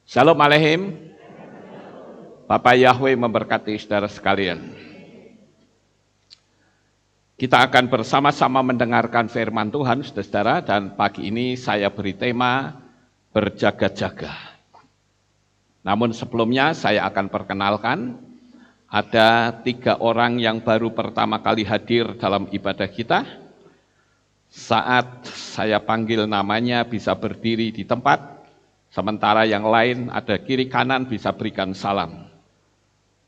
Shalom Aleihim. Bapak Yahweh memberkati saudara sekalian. Kita akan bersama-sama mendengarkan firman Tuhan, saudara-saudara, dan pagi ini saya beri tema berjaga-jaga. Namun sebelumnya saya akan perkenalkan, ada 3 orang yang baru pertama kali hadir dalam ibadah kita. Saat saya panggil namanya bisa berdiri di tempat, sementara yang lain ada kiri kanan bisa berikan salam.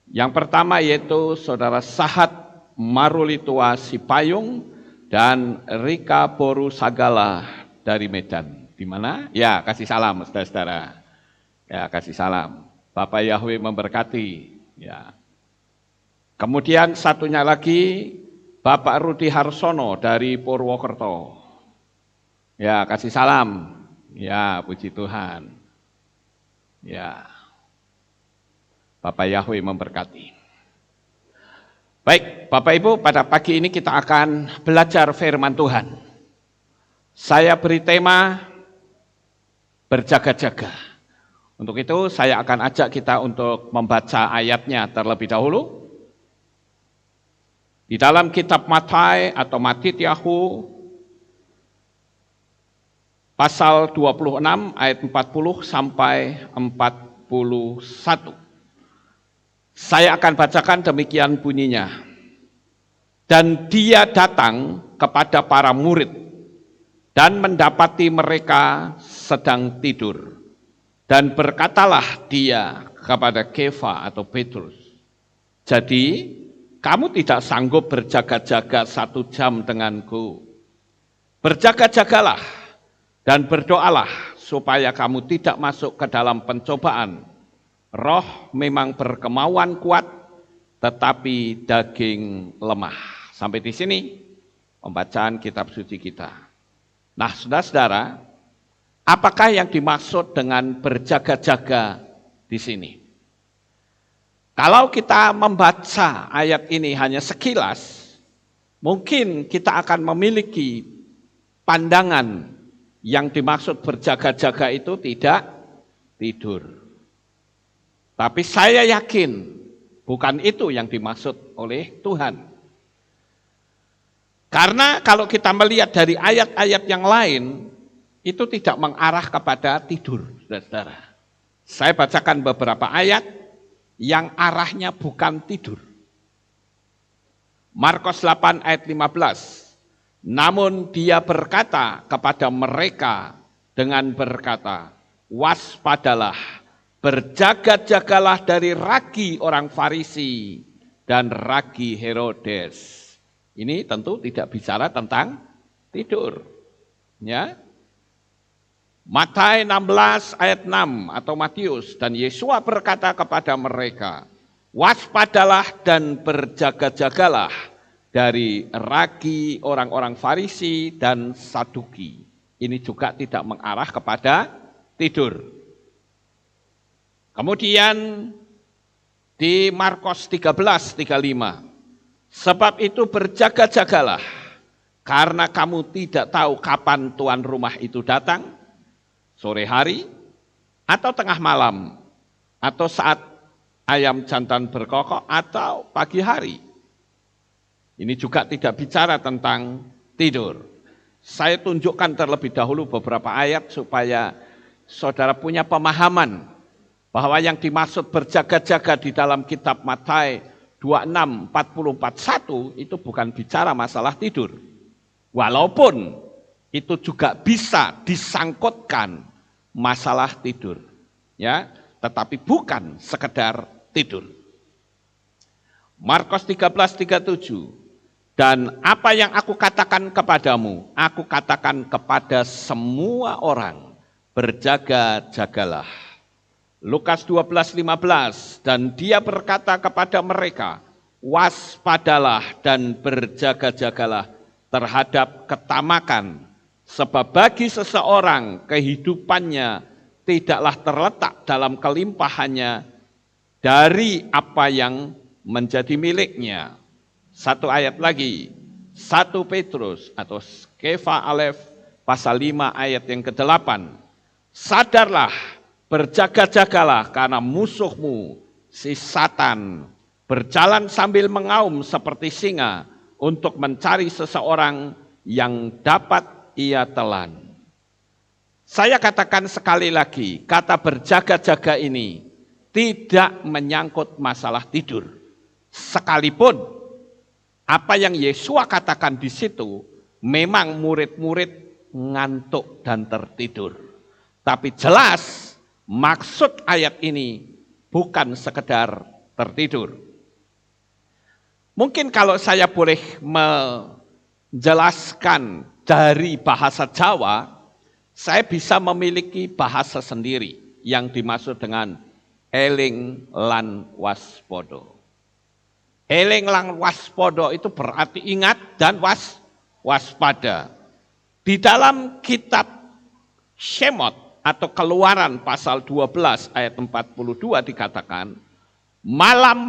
Yang pertama yaitu Saudara Sahat Marulitua Sipayung dan Rika Boru Sagala dari Medan. Di mana? Ya, kasih salam saudara-saudara. Ya, kasih salam. Bapak Yahweh memberkati. Ya. Kemudian satunya lagi Bapak Rudi Harsono dari Purwokerto. Ya, kasih salam. Ya, puji Tuhan. Ya. Bapak Yahweh memberkati. Baik, Bapak Ibu, pada pagi ini kita akan belajar firman Tuhan. Saya beri tema berjaga-jaga. Untuk itu saya akan ajak kita untuk membaca ayatnya terlebih dahulu. Di dalam kitab Matai atau Matityahu, pasal 26 ayat 40 sampai 41. Saya akan bacakan demikian bunyinya. Dan dia datang kepada para murid dan mendapati mereka sedang tidur. Dan berkatalah dia kepada Kefa atau Petrus, jadi kamu tidak sanggup berjaga-jaga 1 jam denganku. Berjaga-jagalah dan berdoalah supaya kamu tidak masuk ke dalam pencobaan. Roh memang berkemauan kuat, tetapi daging lemah. Sampai di sini pembacaan kitab suci kita. Nah, saudara-saudara, apakah yang dimaksud dengan berjaga-jaga di sini? Kalau kita membaca ayat ini hanya sekilas, mungkin kita akan memiliki pandangan yang dimaksud berjaga-jaga itu tidak tidur. Tapi saya yakin bukan itu yang dimaksud oleh Tuhan. Karena kalau kita melihat dari ayat-ayat yang lain, itu tidak mengarah kepada tidur, saudara-saudara. Saya bacakan beberapa ayat yang arahnya bukan tidur. Markus 8 ayat 15. Namun dia berkata kepada mereka dengan berkata, waspadalah, berjaga-jagalah dari ragi orang Farisi dan ragi Herodes. Ini tentu tidak bicara tentang tidur. Ya. Matai 16 ayat 6 atau Matius, dan Yesua berkata kepada mereka, waspadalah dan berjaga-jagalah dari ragi orang-orang Farisi dan Saduki. Ini juga tidak mengarah kepada tidur. Kemudian di Markus 13:35, sebab itu berjaga-jagalah, karena kamu tidak tahu kapan tuan rumah itu datang, sore hari, atau tengah malam, atau saat ayam jantan berkokok, atau pagi hari. Ini juga tidak bicara tentang tidur. Saya tunjukkan terlebih dahulu beberapa ayat supaya saudara punya pemahaman bahwa yang dimaksud berjaga-jaga di dalam kitab Matai 26, 40, 41 itu bukan bicara masalah tidur. Walaupun itu juga bisa disangkutkan masalah tidur, ya, tetapi bukan sekedar tidur. Markus 13:37, dan apa yang aku katakan kepadamu, aku katakan kepada semua orang, berjaga-jagalah. Lukas 12:15, dan dia berkata kepada mereka, waspadalah dan berjaga-jagalah terhadap ketamakan, sebab bagi seseorang kehidupannya tidaklah terletak dalam kelimpahannya dari apa yang menjadi miliknya. Satu ayat lagi, 1 Petrus atau Kefa Alef pasal 5 ayat yang ke-8. Sadarlah Berjaga-jagalah karena musuhmu, si Satan, berjalan sambil mengaum seperti singa untuk mencari seseorang yang dapat ia telan. Saya katakan sekali lagi, kata berjaga-jaga ini tidak menyangkut masalah tidur. Sekalipun apa yang Yesua katakan di situ, memang murid-murid ngantuk dan tertidur. Tapi jelas maksud ayat ini bukan sekedar tertidur. Mungkin kalau saya boleh menjelaskan dari bahasa Jawa, saya bisa memiliki bahasa sendiri yang dimaksud dengan eling lan waspodo. Eling lan waspodo itu berarti ingat dan waspada. Di dalam kitab Shemot atau Keluaran pasal 12 ayat 42 dikatakan, malam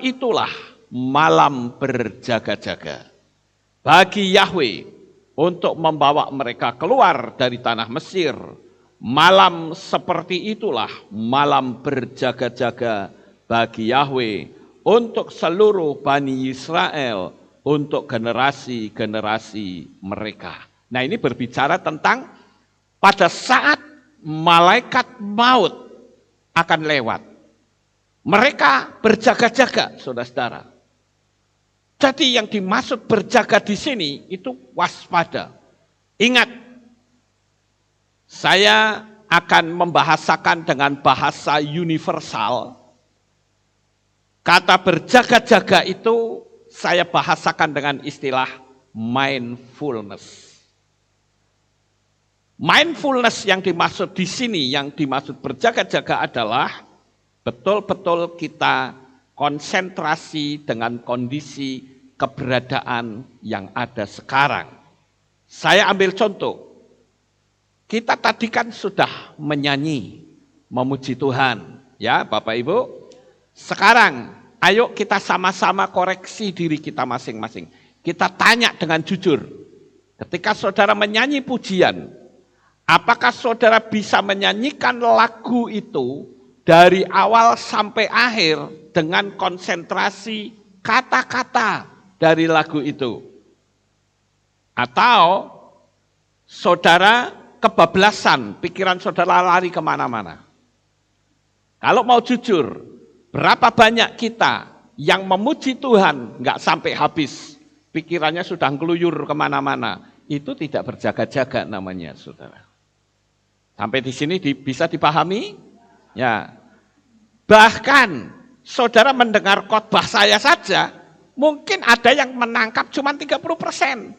itulah malam berjaga-jaga bagi Yahweh untuk membawa mereka keluar dari tanah Mesir. Malam seperti itulah malam berjaga-jaga bagi Yahweh untuk seluruh Bani Israel, untuk generasi-generasi mereka. Nah, ini berbicara tentang pada saat malaikat maut akan lewat. Mereka berjaga-jaga, saudara-saudara. Jadi yang dimaksud berjaga di sini itu waspada. Ingat, saya akan membahasakan dengan bahasa universal. Kata berjaga-jaga itu saya bahasakan dengan istilah mindfulness. Mindfulness yang dimaksud di sini, yang dimaksud berjaga-jaga adalah betul-betul kita konsentrasi dengan kondisi keberadaan yang ada sekarang. Saya ambil contoh. Kita tadi kan sudah menyanyi, memuji Tuhan. Ya Bapak Ibu. Sekarang ayo kita sama-sama koreksi diri kita masing-masing. Kita tanya dengan jujur. Ketika saudara menyanyi pujian, apakah saudara bisa menyanyikan lagu itu dari awal sampai akhir dengan konsentrasi kata-kata dari lagu itu? Atau saudara kebablasan, pikiran saudara lari kemana-mana? Kalau mau jujur, berapa banyak kita yang memuji Tuhan nggak sampai habis, pikirannya sudah ngeluyur kemana-mana? Itu tidak berjaga-jaga namanya, saudara. Sampai di sini bisa dipahami? Ya. Bahkan saudara mendengar khotbah saya saja, mungkin ada yang menangkap cuma 30%.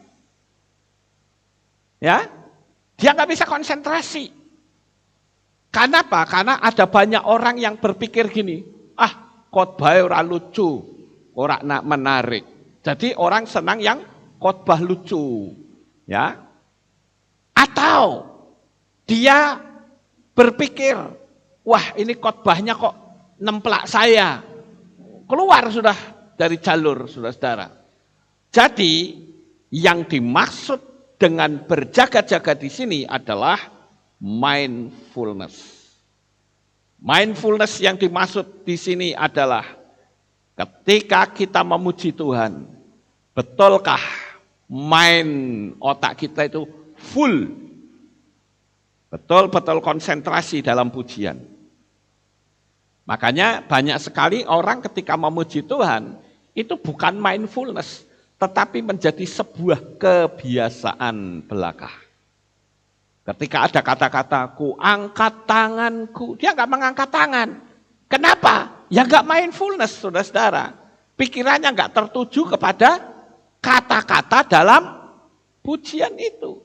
Ya, dia nggak bisa konsentrasi. Kenapa? Karena ada banyak orang yang berpikir gini, khotbah ora lucu, ora menarik. Jadi orang senang yang khotbah lucu, ya. Atau dia berpikir, wah ini khotbahnya kok nemplak saya, keluar sudah dari jalur, saudara-saudara. Jadi yang dimaksud dengan berjaga-jaga di sini adalah mindfulness. Mindfulness yang dimaksud di sini adalah ketika kita memuji Tuhan, betulkah otak kita itu full, betul-betul konsentrasi dalam pujian. Makanya banyak sekali orang ketika memuji Tuhan, itu bukan mindfulness, tetapi menjadi sebuah kebiasaan belaka. Ketika ada kata-kata, ku angkat tanganku, dia nggak mengangkat tangan. Kenapa? Ya nggak mindfulness, saudara-saudara. Pikirannya nggak tertuju kepada kata-kata dalam pujian itu.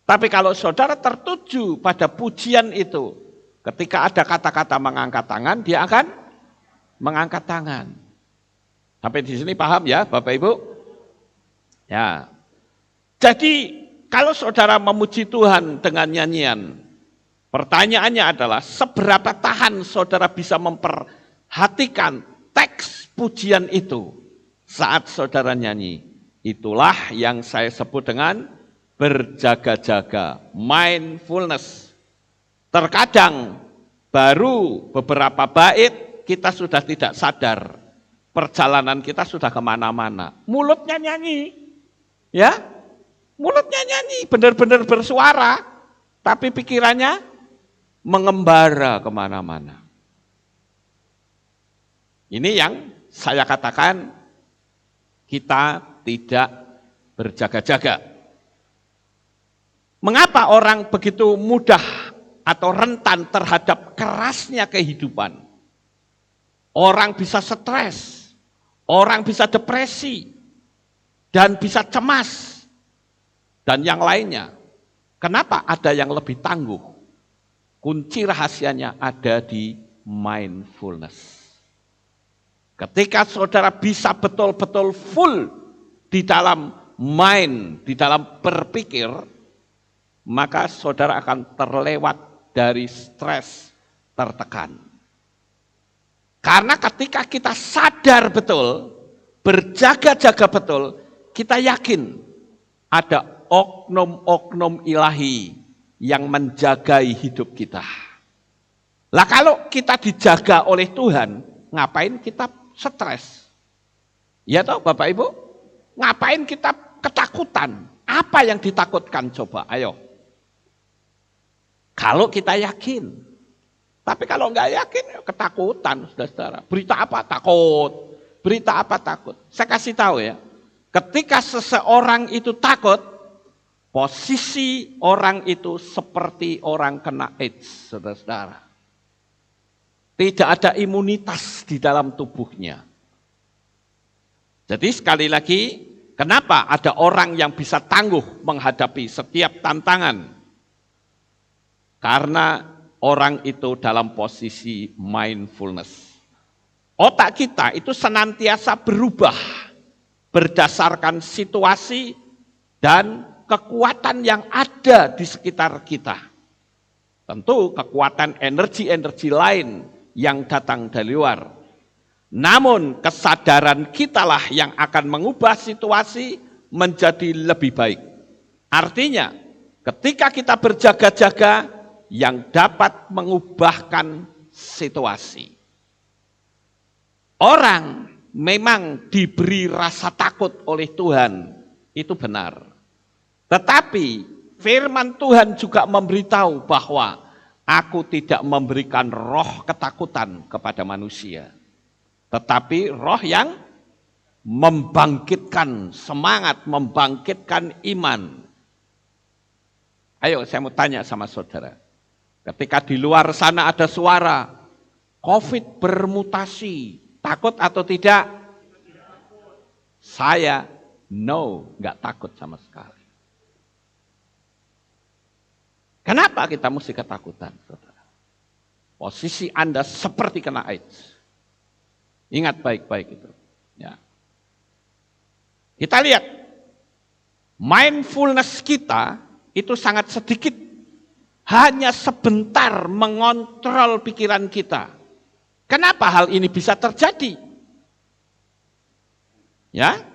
Tapi kalau saudara tertuju pada pujian itu, ketika ada kata-kata mengangkat tangan, dia akan mengangkat tangan. Sampai di sini paham ya, Bapak Ibu? Ya. Jadi kalau saudara memuji Tuhan dengan nyanyian, pertanyaannya adalah seberapa tahan saudara bisa memperhatikan teks pujian itu saat saudara nyanyi. Itulah yang saya sebut dengan berjaga-jaga, mindfulness. Terkadang baru beberapa bait kita sudah tidak sadar. Perjalanan kita sudah kemana-mana. Mulutnya nyanyi. Ya, mulutnya nyanyi, benar-benar bersuara. Tapi pikirannya mengembara kemana-mana. Ini yang saya katakan kita tidak berjaga-jaga. Mengapa orang begitu mudah atau rentan terhadap kerasnya kehidupan? Orang bisa stres, orang bisa depresi, dan bisa cemas, dan yang lainnya. Kenapa ada yang lebih tangguh? Kunci rahasianya ada di mindfulness. Ketika saudara bisa betul-betul full di dalam mind, di dalam berpikir, maka saudara akan terlewat dari stres tertekan. Karena ketika kita sadar betul, berjaga-jaga betul, kita yakin ada oknum-oknum ilahi yang menjagai hidup kita. Lah kalau kita dijaga oleh Tuhan, ngapain kita stres? Ya toh Bapak Ibu? Ngapain kita ketakutan? Apa yang ditakutkan coba? Ayo. Kalau kita yakin. Tapi kalau nggak yakin, ketakutan, saudara. Berita apa? Takut. Berita apa? Takut. Saya kasih tahu ya. Ketika seseorang itu takut, posisi orang itu seperti orang kena AIDS, saudara-saudara. Tidak ada imunitas di dalam tubuhnya. Jadi sekali lagi, kenapa ada orang yang bisa tangguh menghadapi setiap tantangan? Karena orang itu dalam posisi mindfulness. Otak kita itu senantiasa berubah berdasarkan situasi dan kekuatan yang ada di sekitar kita. Tentu kekuatan energi-energi lain yang datang dari luar. Namun kesadaran kitalah yang akan mengubah situasi menjadi lebih baik. Artinya ketika kita berjaga-jaga, yang dapat mengubahkan situasi. Orang memang diberi rasa takut oleh Tuhan, itu benar. Tetapi firman Tuhan juga memberitahu bahwa aku tidak memberikan roh ketakutan kepada manusia. Tetapi roh yang membangkitkan semangat, membangkitkan iman. Ayo saya mau tanya sama saudara. Ketika di luar sana ada suara, COVID bermutasi, takut atau tidak? Saya, no, nggak takut sama sekali. Kenapa kita mesti ketakutan, saudara? Posisi Anda seperti kena AIDS. Ingat baik-baik itu. Ya. Kita lihat, mindfulness kita itu sangat sedikit. Hanya sebentar mengontrol pikiran kita. Kenapa hal ini bisa terjadi? Ya,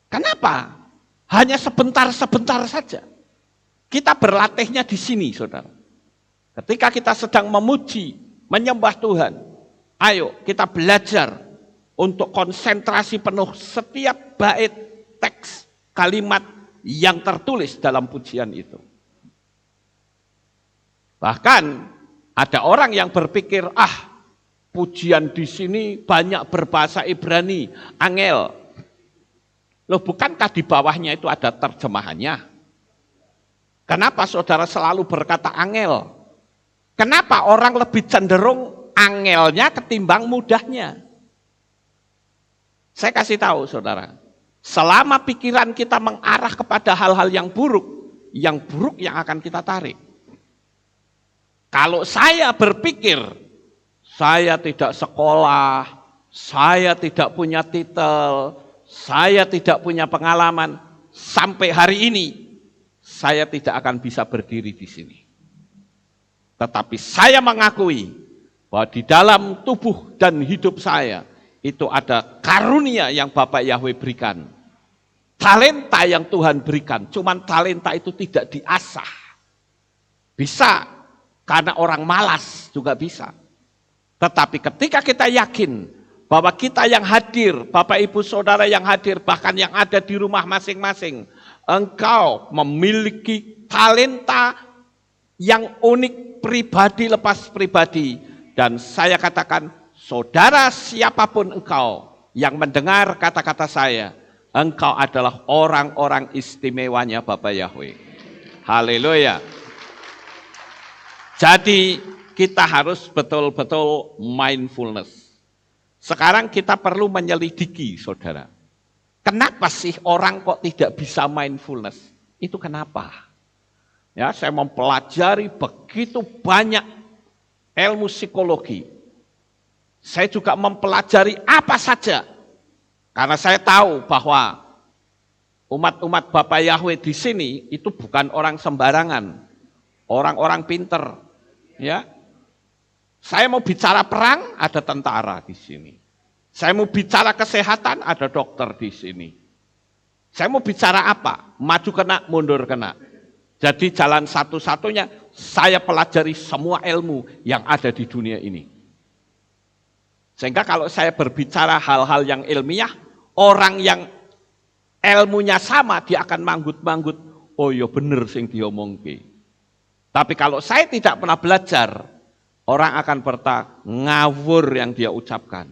kenapa? Hanya sebentar-sebentar saja. Kita berlatihnya di sini, saudara. Ketika kita sedang memuji, menyembah Tuhan, ayo kita belajar untuk konsentrasi penuh setiap bait, teks, kalimat yang tertulis dalam pujian itu. Bahkan ada orang yang berpikir, pujian di sini banyak berbahasa Ibrani, angel. Loh, bukankah di bawahnya itu ada terjemahannya? Kenapa saudara selalu berkata angel? Kenapa orang lebih cenderung angelnya ketimbang mudahnya? Saya kasih tahu saudara, selama pikiran kita mengarah kepada hal-hal yang buruk yang akan kita tarik. Kalau saya berpikir, saya tidak sekolah, saya tidak punya titel, saya tidak punya pengalaman, sampai hari ini, saya tidak akan bisa berdiri di sini. Tetapi saya mengakui bahwa di dalam tubuh dan hidup saya, itu ada karunia yang Bapak Yahweh berikan. Talenta yang Tuhan berikan, cuman talenta itu tidak diasah. Bisa Karena orang malas juga bisa. Tetapi ketika kita yakin bahwa kita yang hadir, Bapak Ibu Saudara yang hadir, bahkan yang ada di rumah masing-masing, engkau memiliki talenta yang unik pribadi lepas pribadi. Dan saya katakan, saudara siapapun engkau yang mendengar kata-kata saya, engkau adalah orang-orang istimewanya Bapa Yahweh. Haleluya. Jadi kita harus betul-betul mindfulness. Sekarang kita perlu menyelidiki, saudara. Kenapa sih orang kok tidak bisa mindfulness? Itu kenapa? Ya, saya mempelajari begitu banyak ilmu psikologi. Saya juga mempelajari apa saja. Karena saya tahu bahwa umat-umat Bapa Yahweh di sini itu bukan orang sembarangan, orang-orang pinter. Ya, saya mau bicara perang, ada tentara di sini. Saya mau bicara kesehatan, ada dokter di sini. Saya mau bicara apa? Maju kena, mundur kena. Jadi jalan satu-satunya saya pelajari semua ilmu yang ada di dunia ini. Sehingga kalau saya berbicara hal-hal yang ilmiah, orang yang ilmunya sama, dia akan manggut-manggut. Oh iya bener sing diomongke. Tapi kalau saya tidak pernah belajar, orang akan berkata ngawur yang dia ucapkan.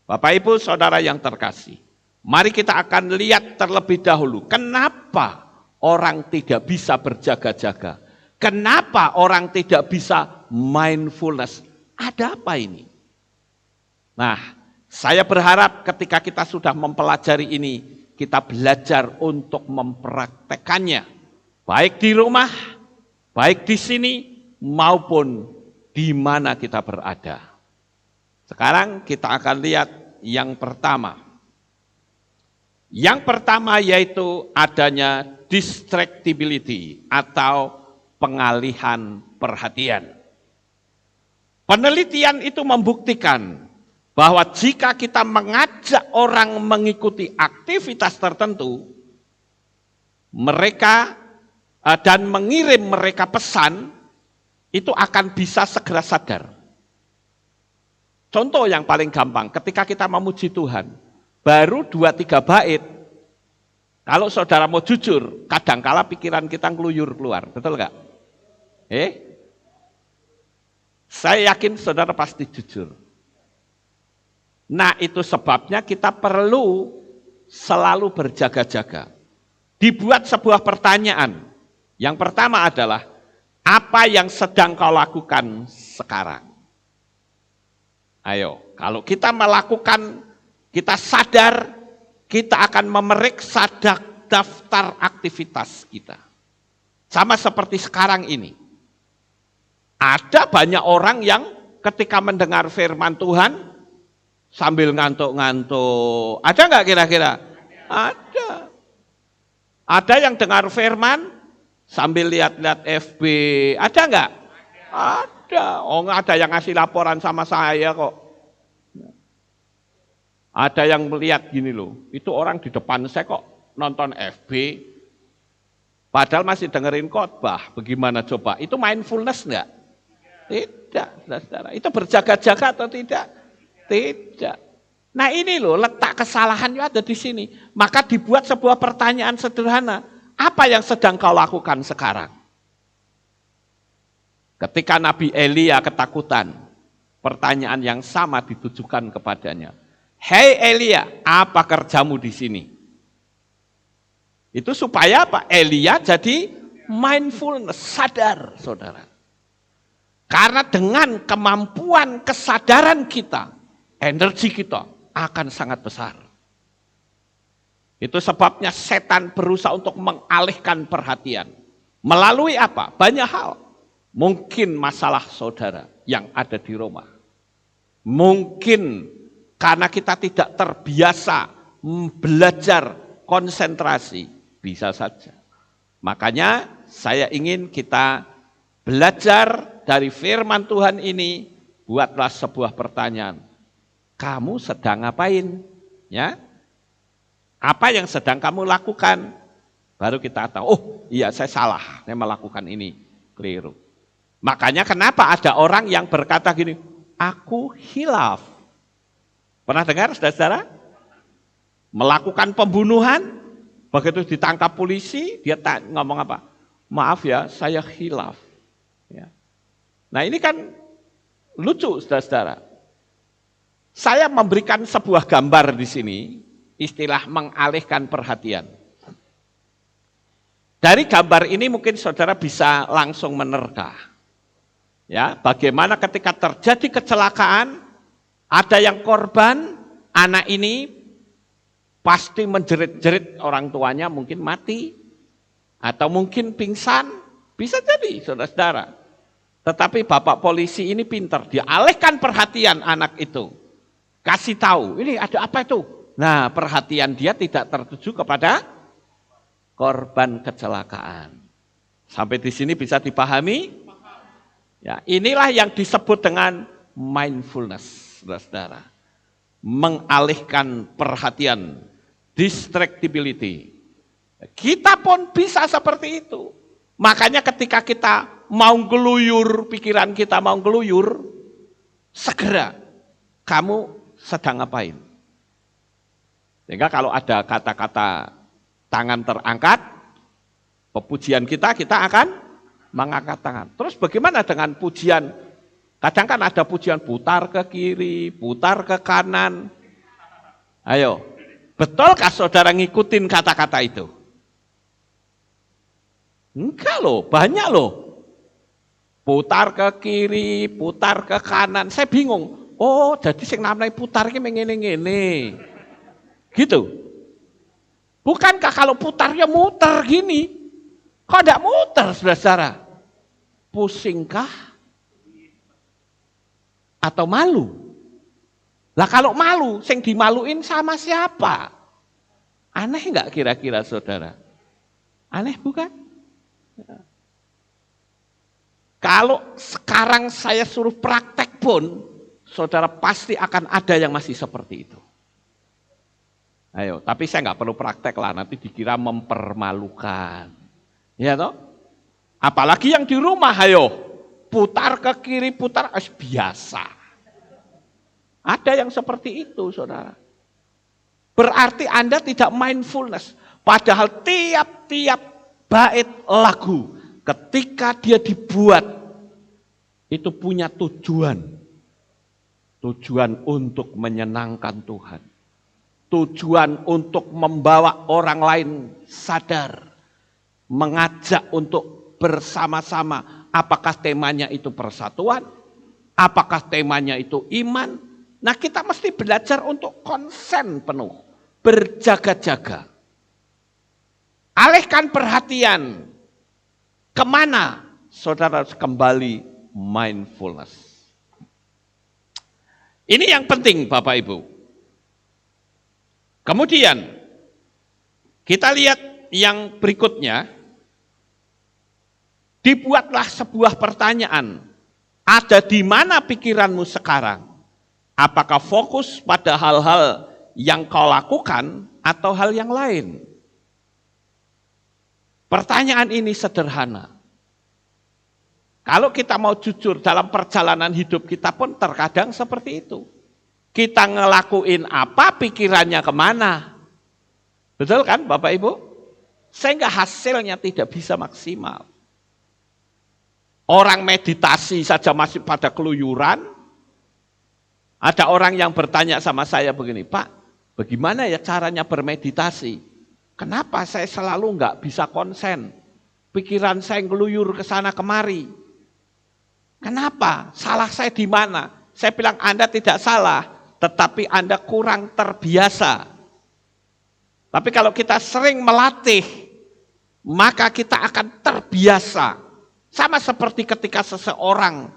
Bapak Ibu Saudara yang terkasih, mari kita akan lihat terlebih dahulu, kenapa orang tidak bisa berjaga-jaga? Kenapa orang tidak bisa mindfulness? Ada apa ini? Nah, saya berharap ketika kita sudah mempelajari ini, kita belajar untuk mempraktekannya. Baik di rumah, baik di sini, maupun di mana kita berada. Sekarang kita akan lihat yang pertama. Yang pertama yaitu adanya distractibility atau pengalihan perhatian. Penelitian itu membuktikan bahwa jika kita mengajak orang mengikuti aktivitas tertentu, mereka dan mengirim mereka pesan, itu akan bisa segera sadar. Contoh yang paling gampang, ketika kita memuji Tuhan, baru 2-3 bait, kalau saudara mau jujur, kadangkala pikiran kita ngeluyur keluar, betul nggak? Saya yakin saudara pasti jujur. Nah itu sebabnya kita perlu selalu berjaga-jaga. Dibuat sebuah pertanyaan. Yang pertama adalah, apa yang sedang kau lakukan sekarang? Ayo, kalau kita melakukan, kita sadar, kita akan memeriksa daftar aktivitas kita. Sama seperti sekarang ini. Ada banyak orang yang ketika mendengar firman Tuhan, sambil ngantuk-ngantuk. Ada nggak kira-kira? Ada. Ada yang dengar firman sambil lihat-lihat FB. Ada nggak? Ada. Oh nggak ada yang ngasih laporan sama saya kok. Ada yang melihat gini loh. Itu orang di depan saya kok nonton FB. Padahal masih dengerin khotbah. Bagaimana coba? Itu mindfulness nggak? Tidak, saudara. Itu berjaga-jaga atau tidak? Tidak. Nah ini loh letak kesalahannya ada di sini. Maka dibuat sebuah pertanyaan sederhana. Apa yang sedang kau lakukan sekarang? Ketika Nabi Elia ketakutan, pertanyaan yang sama ditujukan kepadanya. Hei Elia, apa kerjamu di sini? Itu supaya apa? Elia jadi mindfulness, sadar saudara. Karena dengan kemampuan kesadaran kita, energi kita akan sangat besar. Itu sebabnya setan berusaha untuk mengalihkan perhatian. Melalui apa? Banyak hal. Mungkin masalah saudara yang ada di rumah. Mungkin karena kita tidak terbiasa belajar konsentrasi. Bisa saja. Makanya saya ingin kita belajar dari firman Tuhan ini. Buatlah sebuah pertanyaan. Kamu sedang ngapain? Ya? Apa yang sedang kamu lakukan? Baru kita tahu, oh iya saya salah, saya melakukan ini, keliru. Makanya kenapa ada orang yang berkata gini, aku hilaf. Pernah dengar saudara-saudara? Melakukan pembunuhan, begitu ditangkap polisi, dia ngomong apa? Maaf ya, saya hilaf. Ya. Nah ini kan lucu saudara-saudara. Saya memberikan sebuah gambar di sini, istilah mengalihkan perhatian. Dari gambar ini mungkin saudara bisa langsung menerka. Ya, bagaimana ketika terjadi kecelakaan, ada yang korban, anak ini pasti menjerit-jerit orang tuanya mungkin mati, atau mungkin pingsan, bisa jadi saudara-saudara. Tetapi bapak polisi ini pintar, dia alihkan perhatian anak itu. Kasih tahu, ini ada apa itu? Nah, perhatian dia tidak tertuju kepada korban kecelakaan. Sampai di sini bisa dipahami? Ya, inilah yang disebut dengan mindfulness, saudara-saudara. Mengalihkan perhatian, distractibility. Kita pun bisa seperti itu. Makanya ketika kita mau geluyur, pikiran kita mau geluyur, segera kamu sedang ngapain? Sehingga kalau ada kata-kata tangan terangkat, pepujian kita akan mengangkat tangan. Terus bagaimana dengan pujian? Kadang kan ada pujian putar ke kiri, putar ke kanan. Ayo, betulkah saudara ngikutin kata-kata itu? Enggak loh, banyak loh. Putar ke kiri, putar ke kanan. Saya bingung. Oh, jadi sing namanya putar ini ngene-ngene. Gitu. Bukankah kalau putar ya muter gini? Kok enggak muter, saudara-saudara? Pusingkah? Atau malu? Lah kalau malu, sing dimaluin sama siapa? Aneh enggak kira-kira saudara? Aneh bukan? Kalau sekarang saya suruh praktek pun, saudara pasti akan ada yang masih seperti itu. Ayo, tapi saya nggak perlu praktek lah, nanti dikira mempermalukan. Ya toh? Apalagi yang di rumah, ayo, putar ke kiri, putar, biasa. Ada yang seperti itu, saudara. Berarti Anda tidak mindfulness. Padahal tiap-tiap bait lagu, ketika dia dibuat, itu punya tujuan. Tujuan untuk menyenangkan Tuhan. Tujuan untuk membawa orang lain sadar. Mengajak untuk bersama-sama. Apakah temanya itu persatuan? Apakah temanya itu iman? Nah kita mesti belajar untuk konsen penuh. Berjaga-jaga. Alihkan perhatian. Kemana? Saudara harus kembali mindfulness. Ini yang penting Bapak Ibu. Kemudian kita lihat yang berikutnya. Dibuatlah sebuah pertanyaan. Ada di mana pikiranmu sekarang? Apakah fokus pada hal-hal yang kau lakukan atau hal yang lain? Pertanyaan ini sederhana. Kalau kita mau jujur dalam perjalanan hidup kita pun terkadang seperti itu. Kita ngelakuin apa, pikirannya kemana. Betul kan Bapak Ibu? Sehingga hasilnya tidak bisa maksimal. Orang meditasi saja masih pada keluyuran. Ada orang yang bertanya sama saya begini, Pak, bagaimana ya caranya bermeditasi? Kenapa saya selalu nggak bisa konsen? Pikiran saya ngeluyur ke sana kemari. Kenapa? Salah saya di mana? Saya bilang Anda tidak salah, tetapi Anda kurang terbiasa. Tapi kalau kita sering melatih, maka kita akan terbiasa. Sama seperti ketika seseorang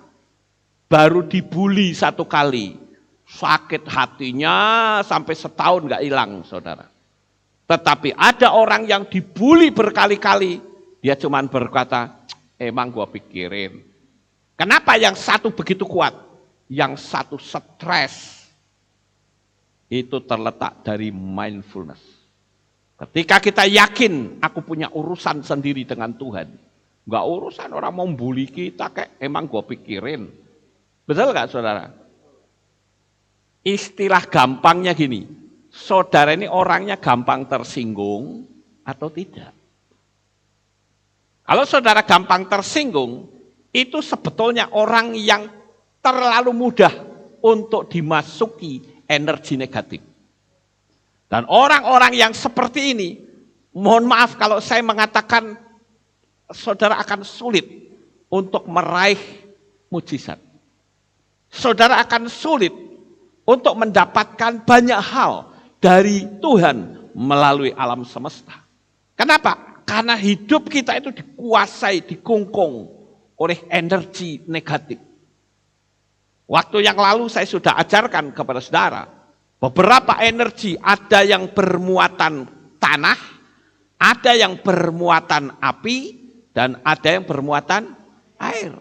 baru dibully satu kali, sakit hatinya sampai setahun nggak hilang, saudara. Tetapi ada orang yang dibully berkali-kali, dia cuma berkata, emang gua pikirin. Kenapa yang satu begitu kuat, yang satu stres? Itu terletak dari mindfulness. Ketika kita yakin aku punya urusan sendiri dengan Tuhan, Enggak urusan orang mau bully kita kayak emang gue pikirin. Betul nggak saudara? Istilah gampangnya gini, saudara ini orangnya gampang tersinggung atau tidak? Kalau saudara gampang tersinggung, itu sebetulnya orang yang terlalu mudah untuk dimasuki energi negatif. Dan orang-orang yang seperti ini, mohon maaf kalau saya mengatakan saudara akan sulit untuk meraih mujizat. Saudara akan sulit untuk mendapatkan banyak hal dari Tuhan melalui alam semesta. Kenapa? Karena hidup kita itu dikuasai, dikungkung oleh energi negatif. Waktu yang lalu saya sudah ajarkan kepada saudara, beberapa energi ada yang bermuatan tanah, ada yang bermuatan api, dan ada yang bermuatan air.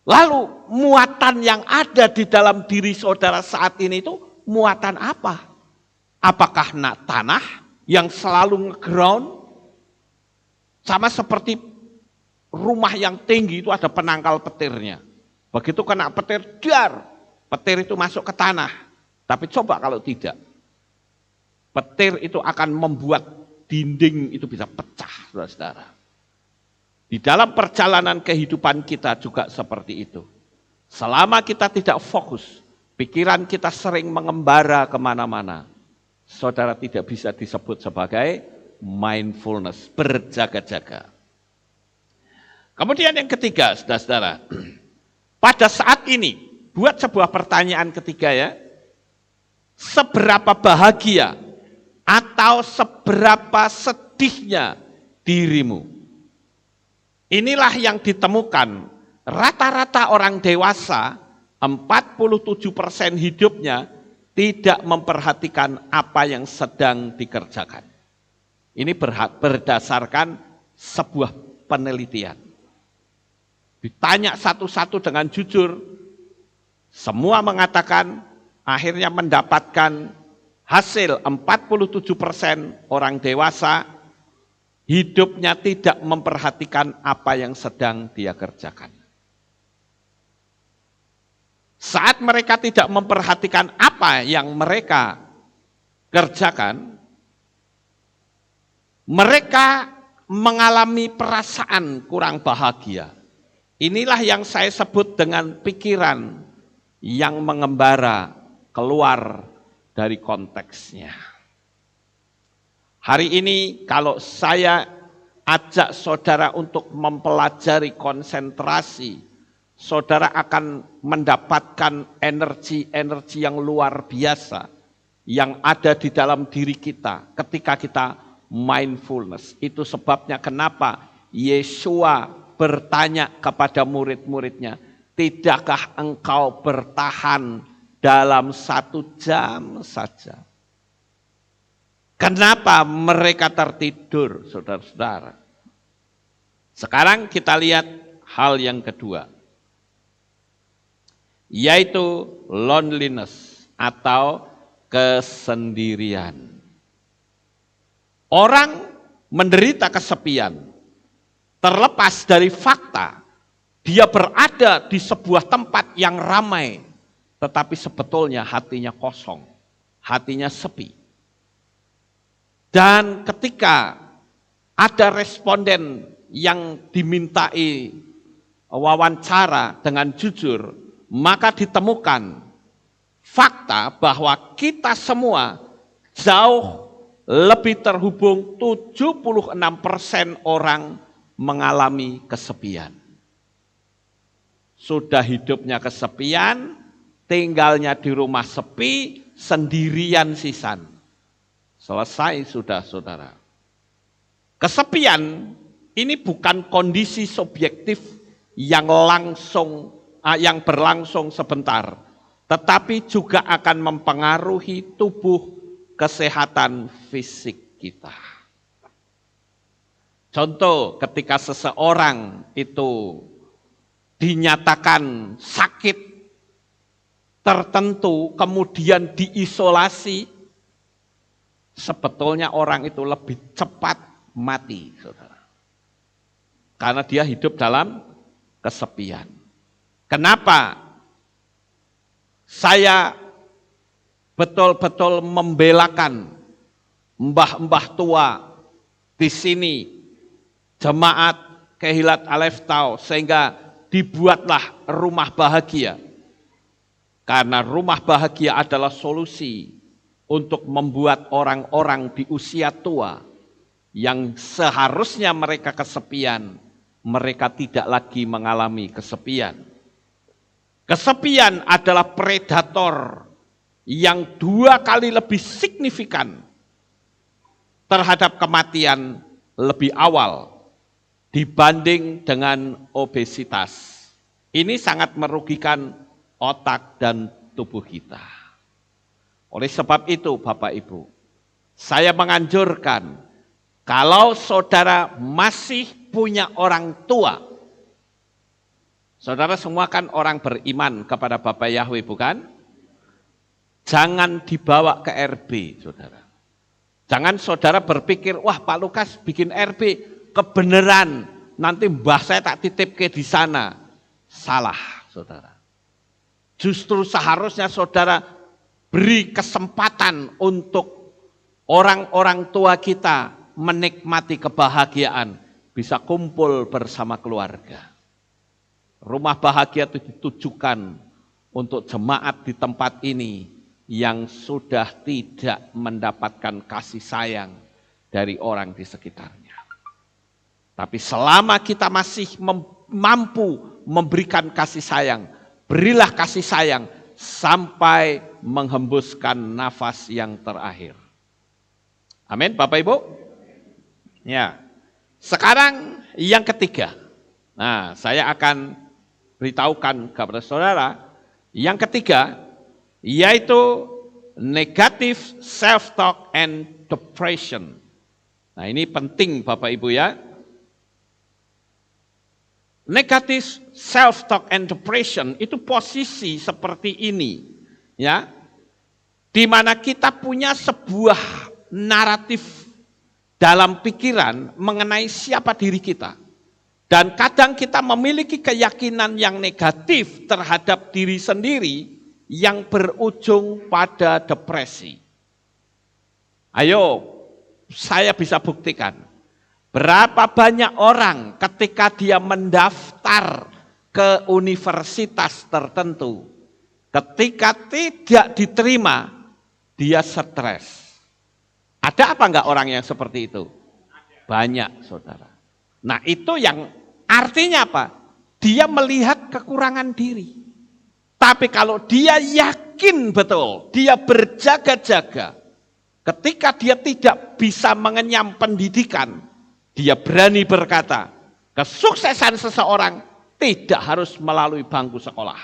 Lalu muatan yang ada di dalam diri saudara saat ini itu muatan apa? Apakah tanah yang selalu ngeground? Sama seperti rumah yang tinggi itu ada penangkal petirnya. Begitu kena petir, dar, petir itu masuk ke tanah. Tapi coba kalau tidak, petir itu akan membuat dinding itu bisa pecah, saudara-saudara. Di dalam perjalanan kehidupan kita juga seperti itu. Selama kita tidak fokus, pikiran kita sering mengembara kemana-mana. Saudara tidak bisa disebut sebagai mindfulness, berjaga-jaga. Kemudian yang ketiga, saudara-saudara. Pada saat ini, buat sebuah pertanyaan ketiga ya. Seberapa bahagia atau seberapa sedihnya dirimu? Inilah yang ditemukan, rata-rata orang dewasa 47% hidupnya tidak memperhatikan apa yang sedang dikerjakan. Ini berdasarkan sebuah penelitian. Ditanya satu-satu dengan jujur, semua mengatakan akhirnya mendapatkan hasil 47% orang dewasa hidupnya tidak memperhatikan apa yang sedang dia kerjakan. Saat mereka tidak memperhatikan apa yang mereka kerjakan, mereka mengalami perasaan kurang bahagia. Inilah yang saya sebut dengan pikiran yang mengembara keluar dari konteksnya. Hari ini kalau saya ajak saudara untuk mempelajari konsentrasi, saudara akan mendapatkan energi-energi yang luar biasa yang ada di dalam diri kita ketika kita mindfulness. Itu sebabnya kenapa Yesua bertanya kepada murid-muridnya, tidakkah engkau bertahan dalam 1 jam saja? Kenapa mereka tertidur, saudara-saudara? Sekarang kita lihat hal yang kedua, yaitu loneliness atau kesendirian. Orang menderita kesepian, terlepas dari fakta, dia berada di sebuah tempat yang ramai, tetapi sebetulnya hatinya kosong, hatinya sepi. Dan ketika ada responden yang dimintai wawancara dengan jujur, maka ditemukan fakta bahwa kita semua jauh lebih terhubung, 76% orang mengalami kesepian. Sudah hidupnya kesepian, tinggalnya di rumah sepi, sendirian sisan. Selesai sudah saudara. Kesepian ini bukan kondisi subjektif yang berlangsung sebentar, tetapi juga akan mempengaruhi tubuh kesehatan fisik kita. Contoh, ketika seseorang itu dinyatakan sakit tertentu, kemudian diisolasi, sebetulnya orang itu lebih cepat mati, saudara. karena dia hidup dalam kesepian. Kenapa saya betul-betul membelakan mbah-mbah tua di sini, jemaat Kehilat Aleftau, sehingga dibuatlah rumah bahagia. Karena rumah bahagia adalah solusi untuk membuat orang-orang di usia tua yang seharusnya mereka kesepian, mereka tidak lagi mengalami kesepian. Kesepian adalah predator yang 2 kali lebih signifikan terhadap kematian lebih awal dibanding dengan obesitas. Ini sangat merugikan otak dan tubuh kita. Oleh sebab itu Bapak Ibu, saya menganjurkan kalau saudara masih punya orang tua, saudara semua kan orang beriman kepada Bapak Yahweh, bukan? Jangan dibawa ke RB, saudara. Jangan saudara berpikir, wah Pak Lukas bikin RB, kebenaran, nanti mbah saya tak titip ke di sana. Salah, saudara. Justru seharusnya saudara beri kesempatan untuk orang-orang tua kita menikmati kebahagiaan, bisa kumpul bersama keluarga. Rumah bahagia itu ditujukan untuk jemaat di tempat ini yang sudah tidak mendapatkan kasih sayang dari orang di sekitarnya. Tapi selama kita masih mampu memberikan kasih sayang, berilah kasih sayang sampai menghembuskan nafas yang terakhir. Amin, Bapak Ibu? Ya. Sekarang yang ketiga. Nah, saya akan beritahukan kepada saudara yang ketiga, yaitu negative self-talk and depression. Nah, ini penting Bapak Ibu ya. Negative self-talk and depression itu posisi seperti ini, ya, di mana kita punya sebuah naratif dalam pikiran mengenai siapa diri kita. Dan kadang kita memiliki keyakinan yang negatif terhadap diri sendiri yang berujung pada depresi. Ayo, saya bisa buktikan. Berapa banyak orang ketika dia mendaftar ke universitas tertentu, ketika tidak diterima, dia stres. Ada apa enggak orang yang seperti itu? Banyak, saudara. Nah, itu yang artinya apa? Dia melihat kekurangan diri. Tapi kalau dia yakin betul, dia berjaga-jaga, ketika dia tidak bisa mengenyam pendidikan, dia berani berkata, kesuksesan seseorang tidak harus melalui bangku sekolah.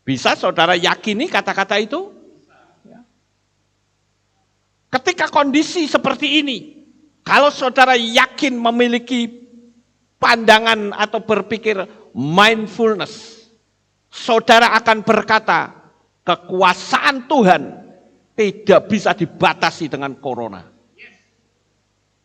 Bisa saudara yakini kata-kata itu? Ketika kondisi seperti ini, kalau saudara yakin memiliki pandangan atau berpikir mindfulness, saudara akan berkata, kekuasaan Tuhan tidak bisa dibatasi dengan corona.